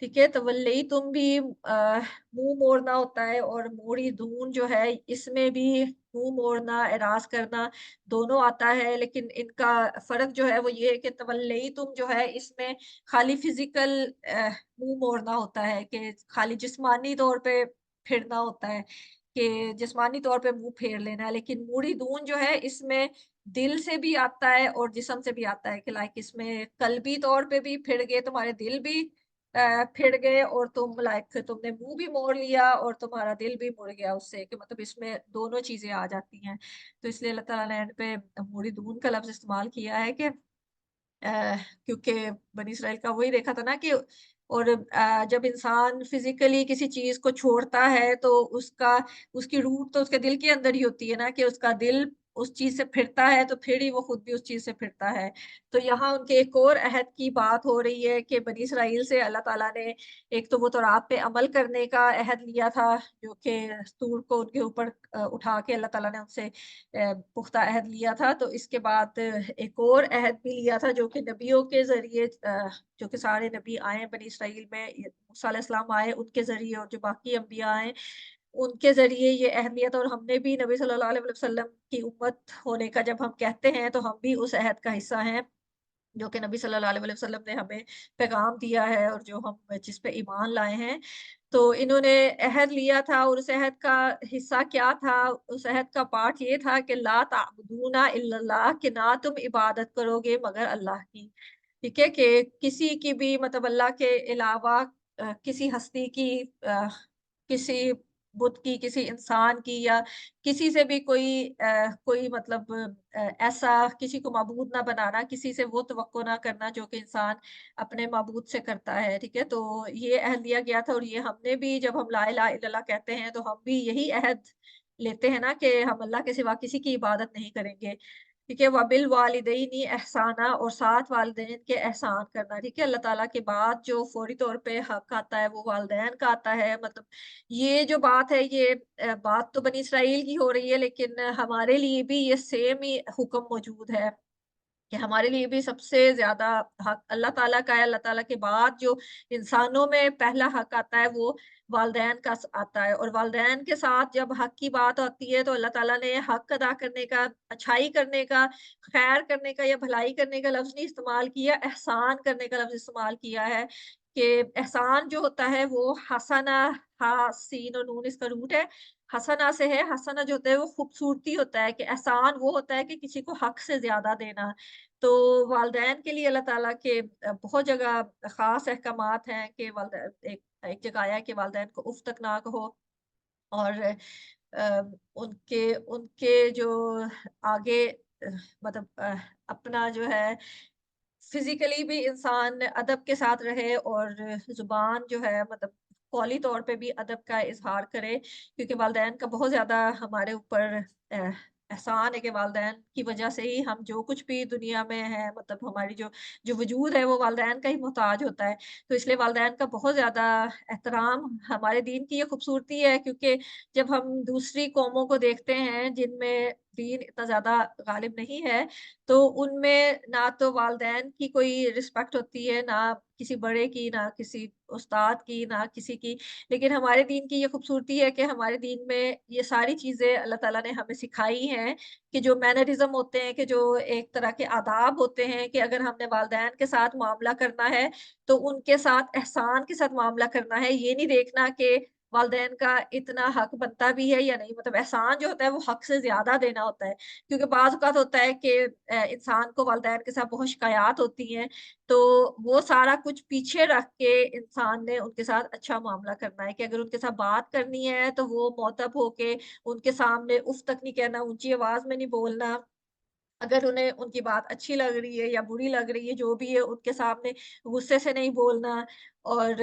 ठीक है, तवल्लई तुम भी मुँह मोड़ना होता है, और मुरिदून जो है इसमें भी मुँह मोड़ना, एराज़ करना दोनों आता है, लेकिन इनका फ़र्क जो है वो ये है कि तवल्लई तुम जो है इसमें खाली फिजिकल मुंह मोड़ना होता है, कि खाली जिस्मानी तौर पे फिरना होता है, कि जिस्मानी तौर पे मुंह फेर लेना है, लेकिन मूड़ी दून जो है इसमें दिल से भी आता है और जिस्म से भी आता है, कि लाइक इसमें कल्बी तौर पे भी फिर गए, तुम्हारे दिल भी फिर गए, और तुम लाइक तुमने मुंह भी मोड़ लिया और तुम्हारा दिल भी मुड़ गया उससे, कि मतलब इसमें दोनों चीजें आ जाती हैं। तो इसलिए अल्लाह ताला ने एंड पे मूड़ी दून का लफ्ज इस्तेमाल किया है, कि क्योंकि बनी इसराइल का वही देखा था ना कि, और जब इंसान फिजिकली किसी चीज को छोड़ता है तो उसकी रूट तो उसके दिल के अंदर ही होती है ना, कि उसका दिल उस चीज से फिरता है तो फिर ही वो खुद भी उस चीज से फिरता है। तो यहाँ उनके एक और अहद की बात हो रही है कि बनी इसराइल से अल्लाह ताला ने एक तो वो तौरात पे अमल करने का अहद लिया था, जो कि तूर को उनके ऊपर उठा के अल्लाह ताला ने उनसे पुख्ता अहद लिया था। तो इसके बाद एक और अहद भी लिया था, जो कि नबियों के ज़रिए जो कि सारे नबी आए बनी इसराइल में, मूसा अलैहिस्सलाम आए उनके ज़रिए, और जो बाकी अंबिया आए उनके ज़रिए ये अहद लिया था। और हमने भी नबी सल्लल्लाहु अलैहि वसल्लम की उम्मत होने का जब हम कहते हैं, तो हम भी उस अहद का हिस्सा हैं, जो कि नबी सल्लल्लाहु अलैहि वसल्लम ने हमें पैगाम दिया है और जो हम जिस पे ईमान लाए हैं। तो इन्होंने अहद लिया था, और उस अहद का हिस्सा क्या था? उस अहद का पार्ट ये था कि ला ताबुदूना इल्लल्लाह, कि ना तुम इबादत करोगे मगर अल्लाह की। ठीक है, कि किसी की भी मतलब अल्लाह के अलावा किसी हस्ती की, किसी बुत की, किसी इंसान की, या किसी से भी कोई मतलब ऐसा किसी को माबूद ना बनाना, किसी से वो तवक्को ना करना जो कि इंसान अपने माबूद से करता है, ठीक है? तो ये अहद लिया गया था, और ये हमने भी जब हम ला इलाहा इल्लल्लाह कहते हैं, तो हम भी यही अहद लेते हैं ना, कि हम अल्लाह के सिवा किसी की इबादत नहीं करेंगे, ठीक है? वबिल वालिदैनी एहसाना, और साथ वालिदैन के एहसान करना, ठीक है? अल्लाह ताला के बाद जो फौरी तौर पे हक आता है, वो वालिदैन का आता है। मतलब ये जो बात है, ये बात तो बनी इसराइल की हो रही है, लेकिन हमारे लिए भी ये सेम ही हुक्म मौजूद है, कि हमारे लिए भी सबसे ज़्यादा हक अल्लाह ताला का है। अल्लाह ताला के बाद जो इंसानों में पहला हक आता है, वो वालिदैन का आता है, और वालिदैन के साथ जब हक की बात आती है, तो अल्लाह ताला ने हक अदा करने का, अच्छाई करने का, खैर करने का या भलाई करने का लफ्ज़ नहीं इस्तेमाल किया, एहसान करने का लफ्ज़ इस्तेमाल किया है, कि एहसान जो होता है वो हसना, हा सीन और नून इसका रूट है, हसना से है। हसना जो होता है वो खूबसूरती होता है, कि एहसान वो होता है कि किसी को हक से ज़्यादा देना। तो वालिदैन के लिए अल्लाह ताला के बहुत जगह ख़ास अहकामात हैं, कि वालिदैन एक एक जगह आया है कि वालिदैन को उफ़ तक ना कहो, और उनके उनके जो आगे मतलब अपना जो है फिज़िकली भी इंसान अदब के साथ रहे, और ज़ुबान जो है मतलब कौली तौर पे भी अदब का इज़हार करे, क्योंकि वालिदैन का बहुत ज़्यादा हमारे ऊपर एहसान है, कि वालिदैन की वज़ह से ही हम जो कुछ भी दुनिया में है, मतलब हमारी जो जो वजूद है वो वालिदैन का ही मोहताज होता है। तो इसलिए वालिदैन का बहुत ज़्यादा एहतराम हमारे दीन की ये खूबसूरती है, क्योंकि जब हम दूसरी कौमों को देखते हैं जिनमें दीन इतना ज़्यादा गालिब नहीं है, तो उनमें ना तो वालिदैन की कोई रिस्पेक्ट होती है, ना किसी बड़े की, ना किसी उस्ताद की, ना किसी की। लेकिन हमारे दीन की ये खूबसूरती है कि हमारे दीन में ये सारी चीज़ें अल्लाह ताला ने हमें सिखाई हैं, कि जो मैनरिज़्म होते हैं, कि जो एक तरह के आदाब होते हैं, कि अगर हमने वालिदैन के साथ मामला करना है, तो उनके साथ एहसान के साथ मामला करना है। ये नहीं देखना कि वालिदैन का इतना हक बनता भी है या नहीं, मतलब एहसान जो होता है वो हक से ज़्यादा देना होता है। क्योंकि बाज़ औक़ात होता है कि इंसान को वालिदैन के साथ बहुत शिकायत होती हैं, तो वो सारा कुछ पीछे रख के इंसान ने उनके साथ अच्छा मामला करना है कि अगर उनके साथ बात करनी है तो वो मुअद्दब होके उनके सामने उफ़ तक नहीं कहना, ऊँची आवाज़ में नहीं बोलना। अगर उन्हें उनकी बात अच्छी लग रही है या बुरी लग रही है, जो भी है उनके सामने गुस्से से नहीं बोलना और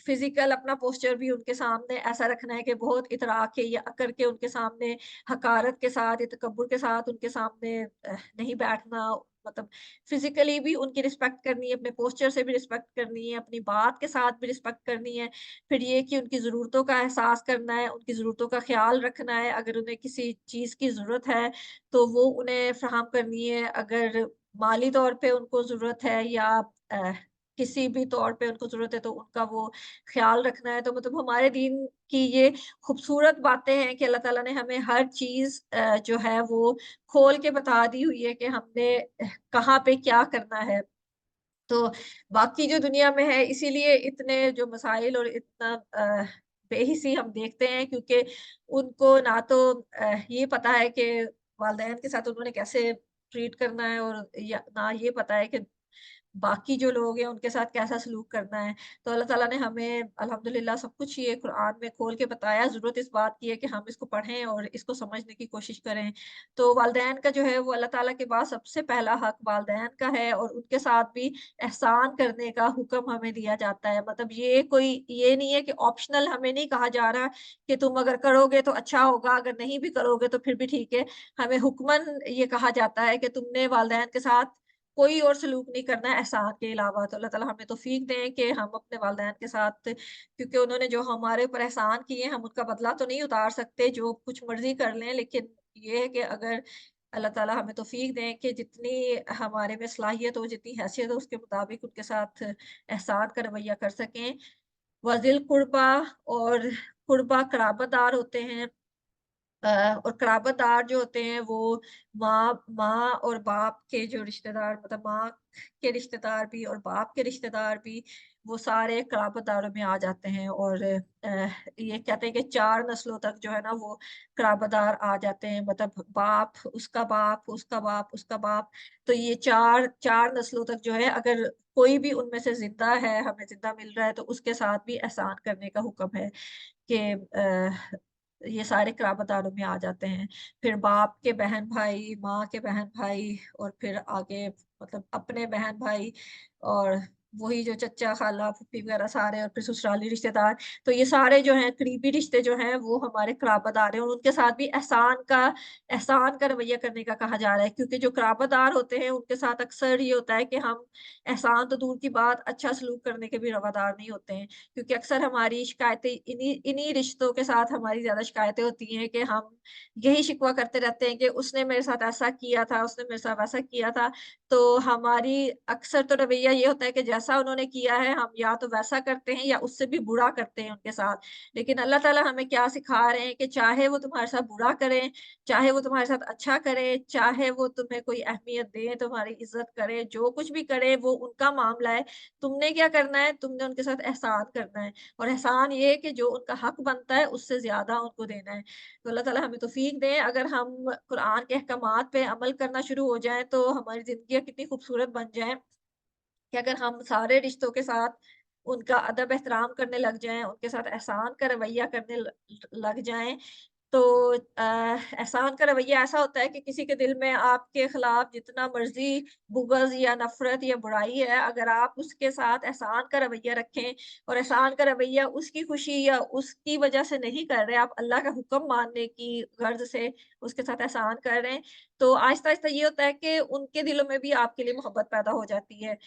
फ़िज़िकल अपना पोस्चर भी उनके सामने ऐसा रखना है कि बहुत इतरा के या अकड़ के उनके सामने हकारत के साथ या तकब्बुर के साथ उनके सामने नहीं बैठना। मतलब फ़िज़िकली भी उनकी रिस्पेक्ट करनी है, अपने पोस्चर से भी रिस्पेक्ट करनी है, अपनी बात के साथ भी रिस्पेक्ट करनी है। फिर ये कि उनकी ज़रूरतों का एहसास करना है, उनकी ज़रूरतों का ख़्याल रखना है। अगर उन्हें किसी चीज़ की ज़रूरत है तो वो उन्हें फ़राहम करनी है, अगर माली तौर पे उनको ज़रूरत है या अ, किसी भी तौर पे उनको ज़रूरत है तो उनका वो ख़्याल रखना है। तो मतलब हमारे दीन की ये खूबसूरत बातें हैं कि अल्लाह ताला ने हमें हर चीज़ जो है वो खोल के बता दी हुई है कि हमने कहाँ पे क्या करना है। तो बाकी जो दुनिया में है इसीलिए इतने जो मसाइल और इतना बेहिसी हम देखते हैं क्योंकि उनको ना तो ये पता है कि वालिदैन के साथ उन्होंने कैसे ट्रीट करना है और या ना ये पता है कि बाकी जो लोग हैं उनके साथ कैसा सलूक करना है। तो अल्लाह ताला ने हमें अल्हम्दुलिल्लाह सब कुछ ये कुरान में खोल के बताया, ज़रूरत इस बात की है कि हम इसको पढ़ें और इसको समझने की कोशिश करें। तो वालिदैन का जो है वो अल्लाह ताला के बाद सबसे पहला हक वालिदैन का है और उनके साथ भी एहसान करने का हुक्म हमें दिया जाता है। मतलब ये नहीं है कि ऑप्शनल हमें नहीं कहा जा रहा कि तुम अगर करोगे तो अच्छा होगा, अगर नहीं भी करोगे तो फिर भी ठीक है। हमें हुक्मन ये कहा जाता है कि तुमने वालिदैन के साथ कोई और सलूक नहीं करना है एहसान के अलावा। तो अल्लाह ताला हमें तौफ़ीक दें कि हम अपने वालिदैन के साथ क्योंकि उन्होंने जो हमारे ऊपर एहसान किए हम उनका बदला तो नहीं उतार सकते, जो कुछ मर्ज़ी कर लें, लेकिन ये है कि अगर अल्लाह ताला हमें तौफ़ीक दें कि जितनी हमारे में सलाहियत हो, जितनी हैसियत हो, उसके मुताबिक उनके साथ एहसान का रवैया कर सकें। वज़िल कुर्बा और कुर्बा क़राबादार होते हैं। और क़राबादार जो होते हैं वो माँ माँ और बाप के जो रिश्तेदार मतलब माँ के रिश्तेदार भी और बाप के रिश्तेदार भी, वो सारे क़राबादारों में आ जाते हैं और ये कहते हैं कि 4 नस्लों तक जो है ना वो क़राबादार आ जाते हैं। मतलब बाप, उसका बाप, उसका बाप, उसका बाप। तो ये 4 नस्लों तक जो है अगर कोई भी उनमें से ज़िंदा है, हमें ज़िंदा मिल रहा है तो उसके साथ भी एहसान करने का हुक्म है। कि ये सारे क़राबादारों में आ जाते हैं। फिर बाप के बहन-भाई, माँ के बहन-भाई और फिर आगे मतलब अपने बहन-भाई और वही जो चच्चा, खाला, फूफी वगैरह सारे और फिर ससुराली रिश्तेदार। तो ये सारे जो हैं करीबी रिश्ते जो हैं वो हमारे क़राबादार हैं और उनके साथ भी एहसान का रवैया करने का कहा जा रहा है। क्योंकि जो क़राबादार होते हैं उनके साथ अक्सर ये होता है कि हम एहसान तो दूर की बात, अच्छा सलूक करने के भी रवादार नहीं होते हैं। क्योंकि अक्सर हमारी शिकायतें इन्हीं इन्हीं रिश्तों के साथ हमारी ज़्यादा शिकायतें होती हैं कि हम यही शिकवा करते रहते हैं कि उसने मेरे साथ ऐसा किया था, उसने मेरे साथ वैसा किया था। तो हमारी अक्सर तो रवैया ये होता है कि जैसा उन्होंने किया है हम या तो वैसा करते हैं या उससे भी बुरा करते हैं उनके साथ। लेकिन अल्लाह ताला हमें क्या सिखा रहे हैं कि चाहे वो तुम्हारे साथ बुरा करें, चाहे वो तुम्हारे साथ अच्छा करें, चाहे वो तुम्हें कोई अहमियत दें, तुम्हारी इज़्ज़त करें, जो कुछ भी करें वो उनका मामला है। तुमने क्या करना है, तुमने उनके साथ एहसान करना है और एहसान ये है कि जो उनका हक बनता है, उससे ज़्यादा उनको देना है। तो अल्लाह ताला हमें तौफ़ीक दें, अगर हम कुरान के अहकामात पे अमल करना शुरू हो जाएँ, तो हमारी ज़िंदगियाँ कितनी खूबसूरत बन जाएँ कि अगर हम सारे रिश्तों के साथ उनका अदब एहतराम करने लग जाएँ, उनके साथ एहसान का रवैया करने लग जाएँ, तो एहसान का रवैया ऐसा होता है कि किसी के दिल में आपके खिलाफ जितना मर्ज़ी बुग़्ज़ या नफ़रत या बुराई है, अगर आप उसके साथ एहसान का रवैया रखें और एहसान का रवैया उसकी खुशी या उसकी वजह से नहीं कर रहे, आप अल्लाह का हुक्म मानने की गर्ज़ से उसके साथ एहसान कर रहे हैं, तो आहिस्ता-आहिस्ता ये होता है कि उनके दिलों में भी आपके लिए मोहब्बत पैदा हो जाती है।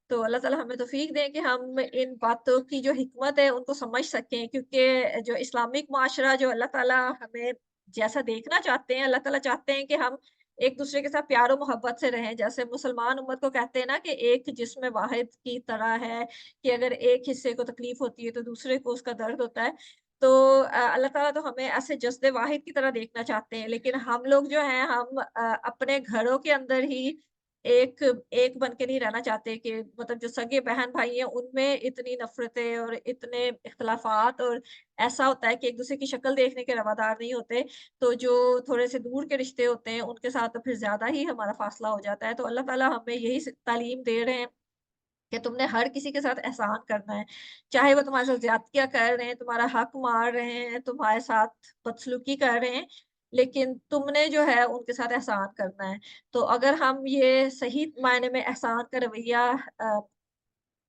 तो अल्लाह ताला हमें तौफ़ीक दें कि हम इन बातों की जो हिकमत है उनको समझ सकें क्योंकि जो इस्लामिक माशरा जो अल्लाह ताला हमें जैसा देखना चाहते हैं, अल्लाह ताला चाहते हैं कि हम एक-दूसरे के साथ प्यार और मोहब्बत से रहें। जैसे मुसलमान उम्मत को कहते हैं ना कि एक जिस्म वाहिद की तरह है कि अगर एक हिस्से को तकलीफ़ होती है तो दूसरे को उसका दर्द होता है। तो अल्लाह ताला तो हमें ऐसे जस्द वाहिद की तरह देखना चाहते हैं, लेकिन हम लोग जो हैं हम अपने घरों के अंदर ही एक एक बन के नहीं रहना चाहते कि मतलब जो सगे बहन-भाई हैं, उनमें इतनी नफ़रतें और इतने इख्तिलाफ़ात और ऐसा होता है कि एक-दूसरे की शक्ल देखने के रवादार नहीं होते। तो जो थोड़े से दूर के रिश्ते होते हैं, उनके साथ तो फिर ज़्यादा ही हमारा फ़ासला हो जाता है। तो अल्लाह ताला हमें यही तालीम दे रहे हैं कि तुमने हर किसी के साथ एहसान करना है। चाहे वो तुम्हारे साथ ज़्यादतियाँ कर रहे हैं, तुम्हारा हक मार रहे हैं, तुम्हारे साथ बदसलूकी कर रहे हैं, लेकिन तुमने जो है उनके साथ एहसान करना है। तो अगर हम ये सही मायने में एहसान का रवैया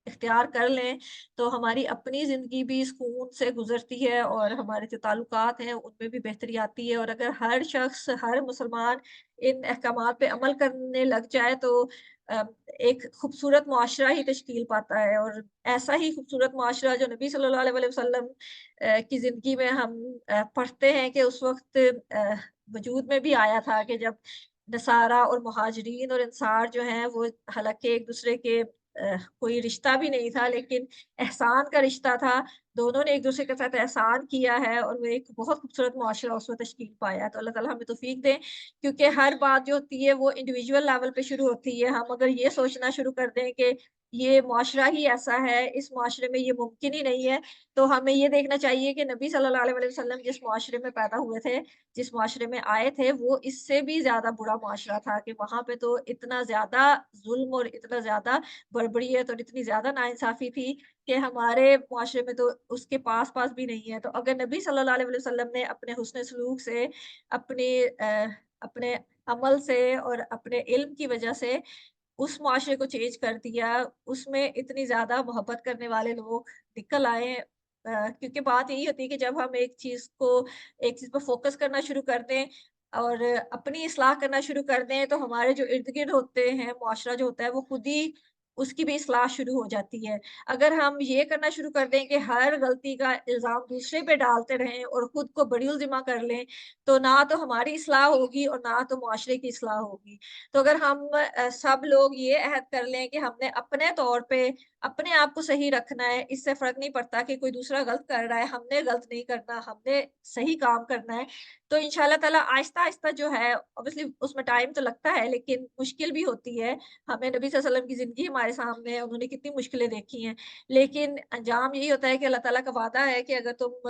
इख्तियार कर लें, तो हमारी अपनी ज़िंदगी भी सुकून से गुज़रती है और हमारे जो ताल्लुकात हैं, उनमें भी बेहतरी आती है और अगर हर शख़्स, हर मुसलमान इन अहकामात पे अमल करने लग जाए, तो अ, एक खूबसूरत मुआशरा ही तश्कील पाता है और ऐसा ही खूबसूरत मुआशरा जो नबी सल्लल्लाहु अलैहि वसल्लम की ज़िंदगी में हम पढ़ते हैं कि उस वक़्त वजूद में भी आया था कि जब नसारा और मुहाजिरीन और अंसार जो हैं, वो हालाँकि एक-दूसरे के कोई रिश्ता भी नहीं था लेकिन एहसान का रिश्ता था। दोनों ने एक-दूसरे के साथ एहसान किया है और वो एक बहुत खूबसूरत मुआशरा उसमें तश्कील पाया है। तो अल्लाह ताला हमें तौफ़ीक दें क्योंकि हर बात जो होती है वो इंडिविजुअल लेवल पे शुरू होती है। हम अगर ये सोचना शुरू कर दें कि ये मुआशरा ही ऐसा है, इस मुआशरे में ये मुमकिन ही नहीं है, तो हमें ये देखना चाहिए कि नबी सल्लल्लाहु अलैहि वसल्लम जिस मुआशरे में पैदा हुए थे, जिस मुआशरे में आए थे, वो इससे भी ज़्यादा बुरा मुआशरा था कि वहाँ पे तो इतना ज़्यादा ज़ुल्म और इतना ज़्यादा बर्बरियत और इतनी ज़्यादा नाइंसाफ़ी थी कि हमारे मुआशरे में तो उसके पास-पास भी नहीं है। तो अगर नबी सल्लल्लाहु अलैहि वसल्लम ने अपने हुस्न सलूक से, अपने अपने अमल से और अपने इल्म की वज़ह से उस मुआशरे को चेंज कर दिया, उसमें इतनी ज़्यादा मोहब्बत करने वाले लोग निकल आए क्योंकि बात यही होती है कि जब हम एक चीज़ पे फ़ोकस करना शुरू कर दें और अपनी इस्लाह करना शुरू कर दें, तो हमारे जो इर्द-गिर्द होते हैं, मुआशरा जो होता है, वो खुद ही उसकी भी इस्लाह शुरू हो जाती है। अगर हम ये करना शुरू कर दें कि हर गलती का इल्ज़ाम दूसरे पे डालते रहें और खुद को बड़ी ज़िम्मा कर लें, तो ना तो हमारी इस्लाह होगी और ना तो मुआशरे की इस्लाह होगी। तो अगर हम सब लोग ये अहद कर लें कि हमने अपने तौर पे अपने आप को सही रखना है, इससे फ़र्क नहीं पड़ता कि कोई दूसरा गलत कर रहा है, हमने गलत नहीं करना, हमने सही काम करना है। तो इंशाअल्लाह ताला आहिस्ता-आहिस्ता जो है ऑब्वियसली उसमें टाइम तो लगता है लेकिन मुश्किल भी होती है। हमें नबी सल्लल्लाहु अलैहि वसल्लम की ज़िंदगी हमारे सामने है, उन्होंने कितनी मुश्किलें देखी हैं। लेकिन अंजाम यही होता है कि अल्लाह ताला का वादा है कि अगर तुम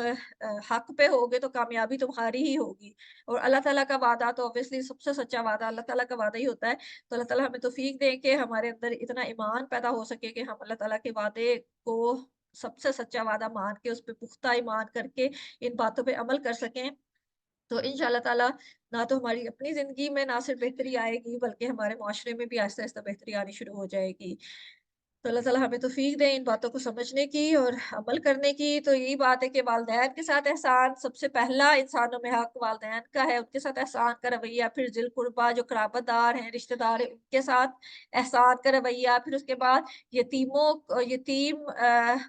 हक़ पे होगे तो कामयाबी तुम्हारी ही होगी। और अल्लाह ताला का वादा तो ऑब्वियसली सबसे सच्चा वादा अल्लाह ताला का वादा ही होता है। तो अल्लाह ताला हमें तौफ़ीक दे कि हमारे अंदर इतना ईमान पैदा हो सके कि हम अल्लाह ताला के वादे को सबसे सच्चा वादा मान के, उस पे पुख्ता ईमान करके इन बातों पे अमल कर सकें। तो इंशाअल्लाह ताला ना तो हमारी अपनी ज़िंदगी में ना सिर्फ़ बेहतरी आएगी बल्कि हमारे मुआशरे में भी आहिस्ता-आहिस्ता बेहतरी आनी शुरू हो जाएगी। तो अल्लाह ताला हमें तौफ़ीक दे इन बातों को समझने की और अमल करने की। तो यही बात है कि वालिदैन के साथ एहसान सबसे पहला इंसानों में हक़ वालिदैन का है, उनके साथ एहसान का रवैया, फिर ज़िल-क़ुरबा जो क़राबातदार हैं, रिश्तेदार हैं, उनके साथ एहसान का रवैया, फिर उसके बाद यतीम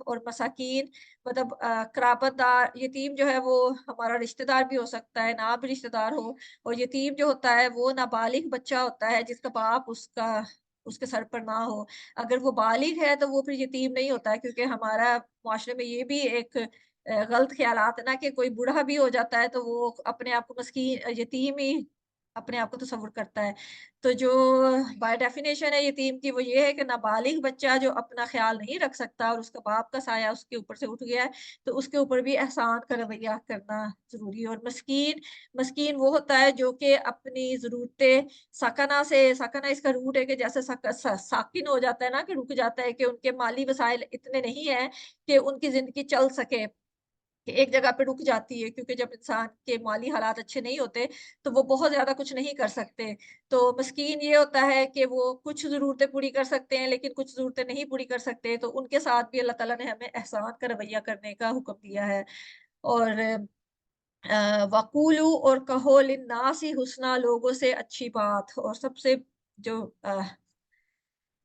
और मसाकीन मतलब क़राबातदार यतीम जो है वो हमारा रिश्तेदार भी हो सकता है, ना भी रिश्तेदार हो और यतीम जो होता है वो नाबालिग बच्चा होता है जिसका बाप उसके सर पर ना हो। अगर वो बालिग है तो वो फिर यतीम नहीं होता है क्योंकि हमारा मुआशरे में ये भी एक गलत ख़्यालात है ना कि कोई बूढ़ा भी हो जाता है तो वो अपने आप को यतीम ही अपने आप को तस्वुर करता है। तो जो बाय डेफ़िनेशन है यतीम की वो ये है कि नाबालिग बच्चा जो अपना ख़्याल नहीं रख सकता और उसका बाप का साया उसके ऊपर से उठ गया है, तो उसके ऊपर भी एहसान का रवैया करना ज़रूरी है। और मस्कीन वो होता है जो कि अपनी ज़रूरतें साकना इसका रूट है कि जैसे साकिन हो जाता है ना कि रुक जाता है कि उनके माली वसाइल इतने नहीं हैं कि उनकी ज़िंदगी चल सके, कि एक जगह पे रुक जाती है क्योंकि जब इंसान के माली हालात अच्छे नहीं होते, तो वो बहुत ज़्यादा कुछ नहीं कर सकते। तो मस्कीन ये होता है कि वो कुछ ज़रूरतें पूरी कर सकते हैं, लेकिन कुछ ज़रूरतें नहीं पूरी कर सकते, तो उनके साथ भी अल्लाह ताला ने हमें एहसान का रवैया करने का हुक्म दिया है। और वक़ूलू और कहो लिन्नासी हुस्ना लोगों से अच्छी बात और सबसे जो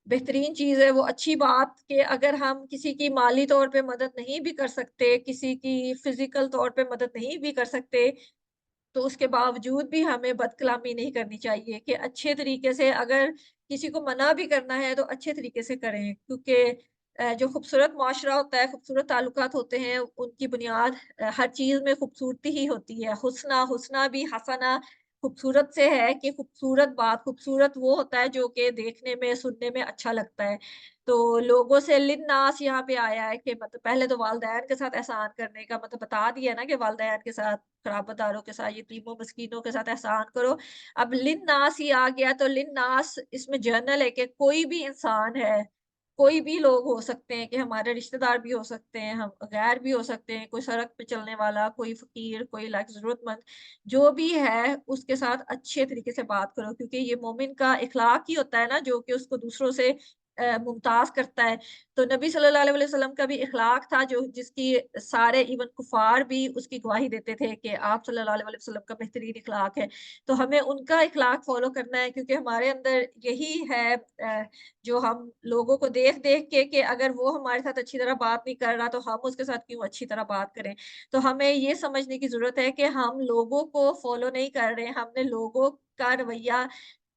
बेहतरीन चीज़ है वो अच्छी बात कि अगर हम किसी की माली तौर पे मदद नहीं भी कर सकते, किसी की फ़िज़िकल तौर पे मदद नहीं भी कर सकते, तो उसके बावजूद भी हमें बदकलामी नहीं करनी चाहिए कि अच्छे तरीके से अगर किसी को मना भी करना है तो अच्छे तरीके से करें क्योंकि जो खूबसूरत मुआशरा होता है, खूबसूरत ताल्लुकात होते हैं, उनकी बुनियाद हर चीज़ में खूबसूरती ही होती है। हुस्ना हुस्ना भी हसना खूबसूरत से है कि खूबसूरत बात खूबसूरत वो होता है जो कि देखने में, सुनने में अच्छा लगता है। तो लोगों से लिन्नास यहाँ पे आया है कि मतलब पहले तो वालिदैन के साथ एहसान करने का मतलब बता दिया ना कि वालिदैन के साथ, क़राबातदारों के साथ, यतीमों, मिस्कीनों के साथ एहसान करो। अब लिन्नास ही आ गया तो लिन्नास इसमें जनरल है कि कोई भी इंसान है, कोई भी लोग हो सकते हैं कि हमारे रिश्तेदार भी हो सकते हैं, हम गैर भी हो सकते हैं, कोई सड़क पे चलने वाला, कोई फ़कीर, कोई लाइक ज़रूरतमंद, जो भी है उसके साथ अच्छे तरीके से बात करो क्योंकि ये मोमिन का इखलाक ही होता है ना जो कि उसको दूसरों से मुमताज़ करता है। तो नबी सल्लल्लाहु अलैहि वसल्लम का भी इखलाक था जो जिसकी सारे इवन कुफ़ार भी उसकी गवाही देते थे कि आप सल्लल्लाहु अलैहि वसल्लम का बेहतरीन इखलाक है। तो हमें उनका इखलाक फ़ॉलो करना है क्योंकि हमारे अंदर यही है जो हम लोगों को देख-देख के कि अगर वो हमारे साथ अच्छी तरह बात नहीं कर रहा तो हम उसके साथ क्यों अच्छी तरह बात करें। तो हमें ये समझने की ज़रूरत है कि हम लोगों को फ़ॉलो नहीं कर रहे हैं, हमने लोगों का रवैया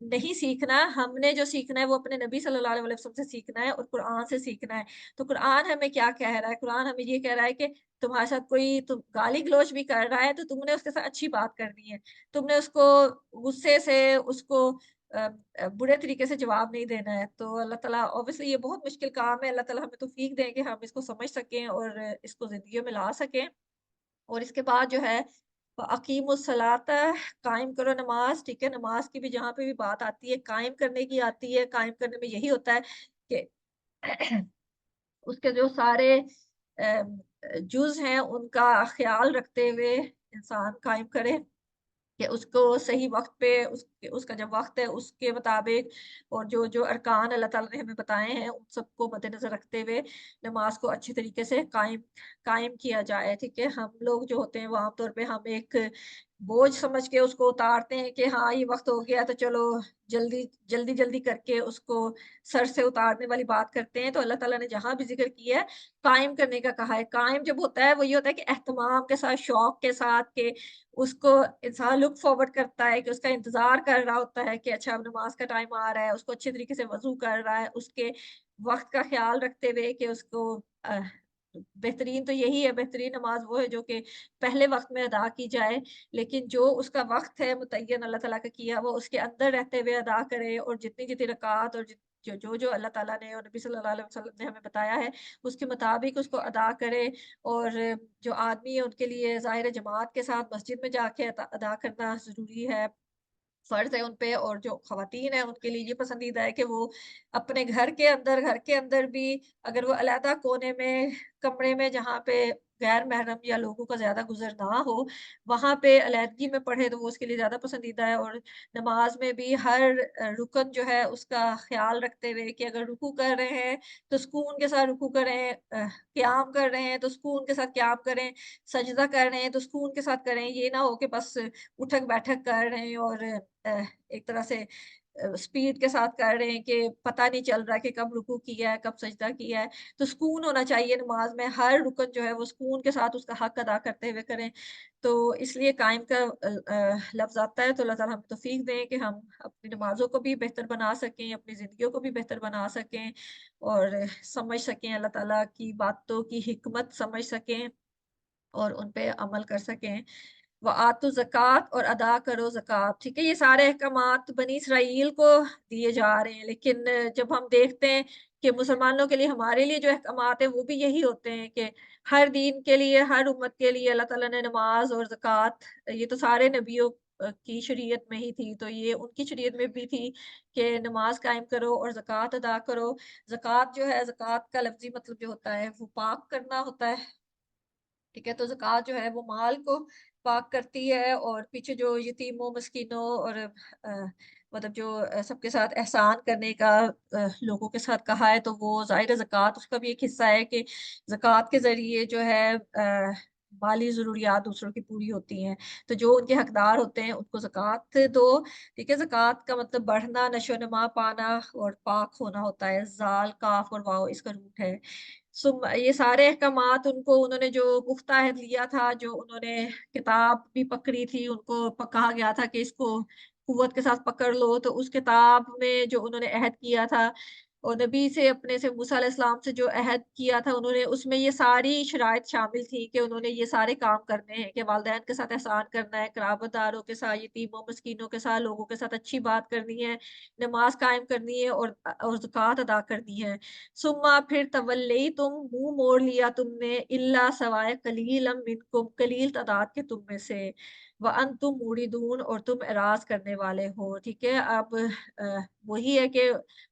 नहीं सीखना, हमने जो सीखना है वो अपने नबी सल्लल्लाहु अलैहि वसल्लम से सीखना है और कुरान से सीखना है। तो कुरान हमें क्या कह रहा है? कुरान हमें ये कह रहा है कि तुम्हारे साथ कोई गाली-गलौच भी कर रहा है तो तुमने उसके साथ अच्छी बात करनी है। तुमने उसको गुस्से से उसको बुरे तरीके से जवाब नहीं देना है। तो अल्लाह ताला ऑब्वियसली ये बहुत मुश्किल काम है, अल्लाह ताला हमें तौफ़ीक दें कि हम इसको समझ सकें और इसको ज़िंदगियों में ला सकें। और इसके बाद जो है अकीमुस्सलाता कायम करो नमाज़, ठीक है? नमाज़ की भी जहाँ पे भी बात आती है, कायम करने की आती है, कायम करने में यही होता है कि उसके जो सारे जुज़ हैं, उनका ख़्याल रखते हुए इंसान कायम करे। कि उसको सही वक़्त पे उसका जब वक़्त है उसके मुताबिक और जो अरकान अल्लाह ताला ने हमें बताए हैं उन सबको मद्देनज़र रखते हुए नमाज़ को अच्छी तरीके से कायम कायम किया जाए, ठीक है? हम लोग जो होते हैं वो आम तौर पे हम एक बोझ समझ के उसको उतारते हैं कि हाँ, ये वक़्त हो गया तो चलो जल्दी-जल्दी करके उसको सर से उतारने वाली बात करते हैं। तो अल्लाह ताला ने जहाँ भी ज़िक्र किया है, कायम करने का कहा है। कायम जब होता है वो ये होता है कि एहतमाम के साथ, शौक के साथ के उसको इंसान लुक फॉरवर्ड करता है कि उसका इंतज़ार कर रहा होता है कि अच्छा अब नमाज़ का टाइम आ रहा है, उसको अच्छे तरीके से वज़ू कर रहा है, उसके वक़्त का ख़्याल रखते हुए कि उसको बेहतरीन तो यही है, बेहतरीन नमाज़ वो है जो कि पहले वक़्त में अदा की जाए, लेकिन जो उसका वक़्त है मुतय्यन अल्लाह ताला का किया वो उसके अंदर रहते हुए अदा करे और जितनी-जितनी रकात और जो अल्लाह ताला ने और नबी सल्लल्लाहु अलैहि वसल्लम ने हमें बताया है, उसके मुताबिक उसको अदा करे और जो आदमी है उनके लिए ज़ाहिर है जमात के साथ मस्जिद में जाके अदा करना ज़रूरी है। फ़र्ज़ है उन पे और जो ख़वातीन हैं उनके लिए ये पसंदीदा है कि वो अपने घर के अंदर भी अगर वो अलहदा कोने में कमरे में जहाँ पे गैर महरम या लोगों का ज़्यादा गुज़र ना हो, वहाँ पे अलहदगी में पढ़े तो वो उसके लिए ज़्यादा पसंदीदा है और नमाज़ में भी हर रुकन जो है उसका ख़्याल रखते हुए कि अगर रुकू कर रहे हैं, तो सुकून के साथ रुकू करें, क़याम कर रहे हैं तो सुकून के साथ क़याम करें, सजदा कर रहे हैं तो सुकून के साथ करें। ये ना हो कि बस उठक-बैठक कर रहे हैं और एक तरह से स्पीड के साथ कर रहे हैं कि पता नहीं चल रहा कि कब रुकू किया है, कब सजदा किया है। तो सुकून होना चाहिए नमाज़ में, हर रुकन जो है वो सुकून के साथ उसका हक अदा करते हुए करें। तो इसलिए कायम का लफ्ज़ आता है तो अल्लाह ताला हमें तौफ़ीक दें कि हम अपनी नमाज़ों को भी बेहतर बना सकें, अपनी ज़िंदगियों को भी बेहतर बना सकें और समझ सकें अल्लाह ताला की बातों की हिकमत समझ सकें और उन पे अमल कर सकें। व आतु ज़कात और अदा करो ज़कात, ठीक है? ये सारे अहकामात बनी इसराइल को दिए जा रहे हैं, लेकिन जब हम देखते हैं कि मुसलमानों के लिए हमारे लिए जो अहकामात हैं, वो भी यही होते हैं कि हर दीन के लिए, हर उम्मत के लिए अल्लाह ताला ने नमाज़ और ज़कात ये तो सारे नबियों की शरीयत में ही थी, तो ये उनकी शरीयत में भी थी कि नमाज़ कायम करो और ज़कात अदा करो। ज़कात जो है, ज़कात का लफ़्ज़ी मतलब जो होता है, वो पाक करना होता है। ठीक है, तो ज़कात जो है वो माल को पाक करती है और पीछे जो यतीमों, मिस्कीनों और मतलब जो सबके साथ एहसान करने का लोगों के साथ कहा है तो वो ज़ाहिर है ज़कात उसका भी एक हिस्सा है कि ज़कात के ज़रिए जो है माली ज़रूरियात दूसरों की पूरी होती हैं। तो जो उनके हकदार होते हैं उनको ज़कात दो, ठीक है? ज़कात का मतलब बढ़ना, नशो-नुमा पाना और पाक होना होता है। ज़ाल, काफ और वाव इसका रूट है। ये सारे अहकामात उनको उन्होंने जो पुख्ता अहद लिया था, जो उन्होंने किताब भी पकड़ी थी, उनको कहा गया था कि इसको कुव्वत के साथ पकड़ लो, तो उस किताब में जो उन्होंने अहद किया था, और नबी से अपने से मूसा अलैहिस्सलाम से जो अहद किया था उन्होंने, उसमें ये सारी शराइत शामिल थी कि उन्होंने ये सारे काम करने हैं कि वालिदैन के साथ एहसान करना है, क़राबातदारों के साथ, यतीमों, मिस्कीनों के साथ, लोगों के साथ अच्छी बात करनी है, नमाज़ कायम करनी है और ज़कात अदा करनी है। सुम्मा फिर तवल्लैतुम, मुँह मोड़ लिया तुमने, इल्ला सवाए कलीलन मिनकुम, कलील तादाद के तुम में से, व अंतुम मूरिदून, और तुम एराज़ करने वाले हो। ठीक है? अब वही है कि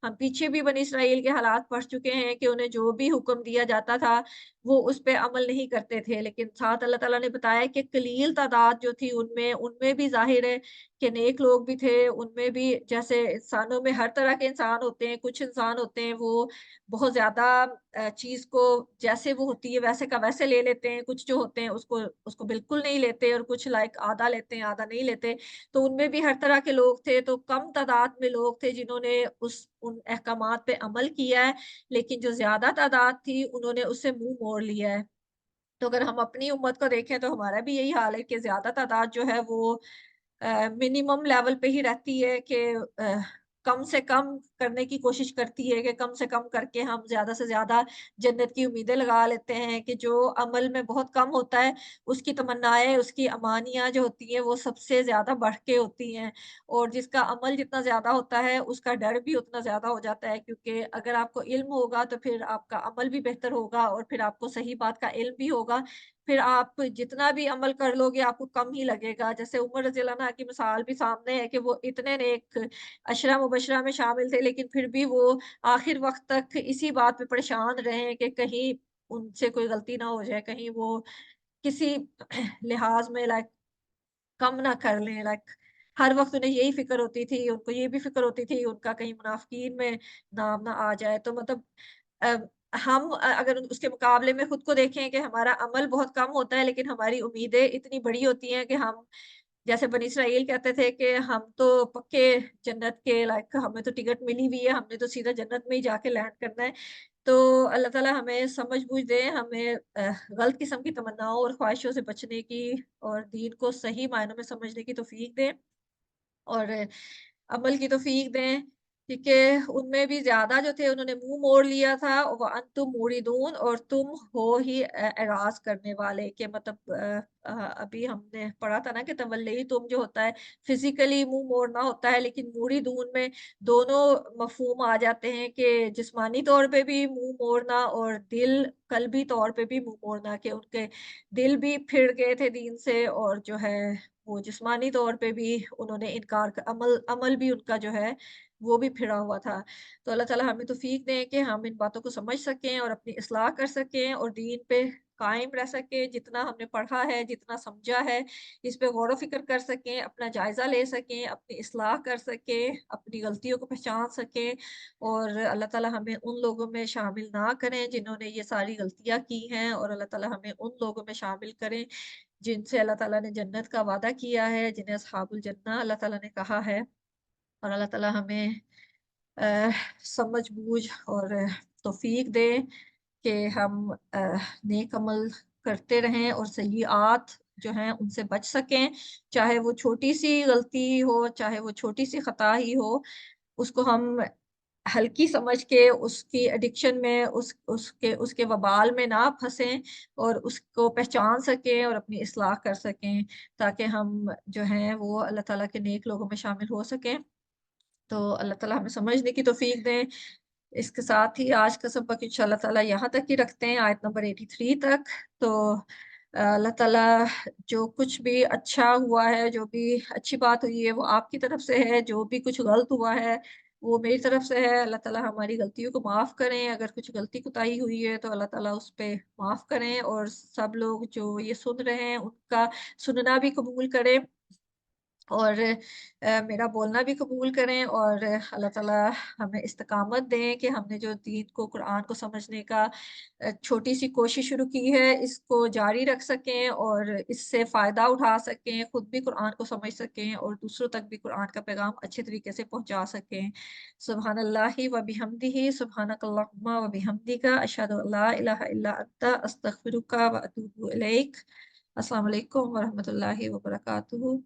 हम पीछे भी बनी इसराइल के हालात पढ़ चुके हैं कि उन्हें जो भी हुक्म दिया जाता था, वो उस पे अमल नहीं करते थे। लेकिन साथ अल्लाह ताला ने बताया कि कलील तादाद जो थी उनमें उनमें भी ज़ाहिर है कि नेक लोग भी थे, उनमें भी जैसे इंसानों में हर तरह के इंसान होते हैं, कुछ इंसान होते हैं वो बहुत ज़्यादा चीज़ को जैसे वो होती है वैसे का वैसे ले लेते हैं, कुछ जो होते हैं उसको उसको बिल्कुल नहीं लेते और कुछ लाइक आधा लेते हैं, आधा नहीं लेते। तो उनमें भी हर तरह के लोग थे, तो कम तादाद में लोग थे जिन्होंने उन अहकामात पे अमल किया है, लेकिन जो ज़्यादा तादाद थी उन्होंने उससे मुँह मोड़ लिया है। तो अगर हम अपनी उम्मत को देखें तो हमारा भी यही हाल है कि ज़्यादा तादाद जो है वो मिनिमम लेवल पे ही रहती है कि कम से कम करने की कोशिश करती है कि कम से कम करके हम ज़्यादा से ज़्यादा जन्नत की उम्मीदें लगा लेते हैं कि जो अमल में बहुत कम होता है, उसकी तमन्नाएँ, उसकी अमानियाँ जो होती हैं, वो सबसे ज़्यादा बढ़ के होती हैं और जिसका अमल जितना ज़्यादा होता है, उसका डर भी उतना ज़्यादा हो जाता है क्योंकि अगर आपको इल्म होगा, तो फिर आपका अमल भी बेहतर होगा और फिर आपको सही बात का इल्म भी होगा। फिर आप जितना भी अमल कर लोगे आपको कम ही लगेगा। जैसे उमर रज़ियल्लाहु अन्हा की मिसाल भी सामने है कि वो इतने नेक अशरा मुबशरा में शामिल थे, लेकिन फिर भी वो आखिर वक़्त तक इसी बात पे परेशान रहे कि कहीं उनसे कोई गलती ना हो जाए, कहीं वो किसी लिहाज़ में लाइक कम ना कर लें, लाइक हर वक़्त उन्हें यही फ़िक्र होती थी, उनको ये भी फ़िक्र होती थी उनका कहीं मुनाफ़िकीन में नाम ना आ जाए। तो मतलब अ, हम अगर उसके मुकाबले में खुद को देखें कि हमारा अमल बहुत कम होता है, लेकिन हमारी उम्मीदें इतनी बड़ी होती हैं कि हम जैसे बनी इसराइल कहते थे कि हम तो पक्के जन्नत के लायक हमें तो टिकट मिली हुई है, हमने तो सीधा जन्नत में ही जाके लैंड करना है। तो अल्लाह ताला हमें समझ-बूझ दे, हमें गलत किस्म की तमन्नाओं और ख्वाहिशों से बचने की और दीन को सही मायनों में समझने की तौफ़ीक दे। और अमल की तौफ़ीक दें, ठीक है? उनमें भी ज़्यादा जो थे उन्होंने मुँह मोड़ लिया था व अंतुम मूरिदून, और तुम हो ही एराज़ करने वाले कि मतलब अभी हमने पढ़ा था ना कि तवल्ली तुम जो होता है फ़िज़िकली मुँह मोड़ना होता है, लेकिन मूरिदून में दोनों मफ़हूम आ जाते हैं कि जिस्मानी तौर पे भी मुँह मोड़ना और क़ल्बी तौर पे भी मुँह मोड़ना, कि उनके दिल भी फिर गए थे दीन से और जो है वो जिस्मानी तौर पे भी उन्होंने इनकार क अमल अमल भी उनका जो है, वो भी फिरा हुआ था। तो अल्लाह ताला हमें तौफ़ीक दें कि हम इन बातों को समझ सकें और अपनी इस्लाह कर सकें और दीन पे कायम रह सकें। जितना हमने पढ़ा है, जितना समझा है, इस पे गौर व फ़िक्र कर सकें, अपना जायज़ा ले सकें, अपनी इस्लाह कर सकें, अपनी गलतियों को पहचान सकें और अल्लाह ताला हमें उन लोगों में शामिल ना करें जिन्होंने ये सारी गलतियाँ की हैं और अल्लाह ताला हमें उन लोगों में शामिल करें जिनसे अल्लाह ताला ने जन्नत का वादा किया है, जिन्हें अस्हाबुल जन्नह अल्लाह ताला ने कहा है। और अल्लाह ताला हमें अ, समझ-बूझ और तौफ़ीक दे कि हम नेक अमल करते रहें और सय्यिआत जो हैं उनसे बच सकें। चाहे वो छोटी-सी गलती हो, चाहे वो छोटी-सी खता ही हो, उसको हम हल्की समझ के उसकी एडिक्शन में उसके उसके वबाल में ना फँसें और उसको पहचान सकें और अपनी इस्लाह कर सकें, ताकि हम जो हैं वो अल्लाह ताला के नेक लोगों में शामिल हो सकें। तो अल्लाह ताला हमें समझने की तौफ़ीक दें। इसके साथ ही आज का सबक इंशाअल्लाह ताला यहाँ तक ही रखते हैं, आयत नंबर 83 तक। तो अल्लाह ताला जो कुछ भी अच्छा हुआ है, जो भी अच्छी बात हुई है, वो आपकी तरफ से है, जो भी कुछ गलत हुआ है, वो मेरी तरफ से है। अल्लाह ताला हमारी गलतियों को माफ़ करें, अगर कुछ गलती कोताही हुई है, तो अल्लाह ताला उस पे माफ़ करें और सब लोग जो ये सुन रहे हैं, उनका सुनना भी कबूल करें। और मेरा बोलना भी कबूल करें और अल्लाह ताला हमें इस्तिक़ामत दें कि हमने जो दीन को, कुरान को समझने का छोटी-सी कोशिश शुरू की है, इसको जारी रख सकें और इससे फ़ायदा उठा सकें, खुद भी कुरान को समझ सकें और दूसरों तक भी कुरान का पैगाम अच्छे तरीके से पहुँचा सकें। सुब्हानल्लाहि व बिहम्दिही, सुब्हानकल्लाहुम्मा व बिहम्दिका, अशहदु अल्ला इलाहा इल्ला अंता, अस्तगफिरुका व अतूबु इलैक। अस्सलामु अलैकुम व रहमतुल्लाहि व बरकातुहू।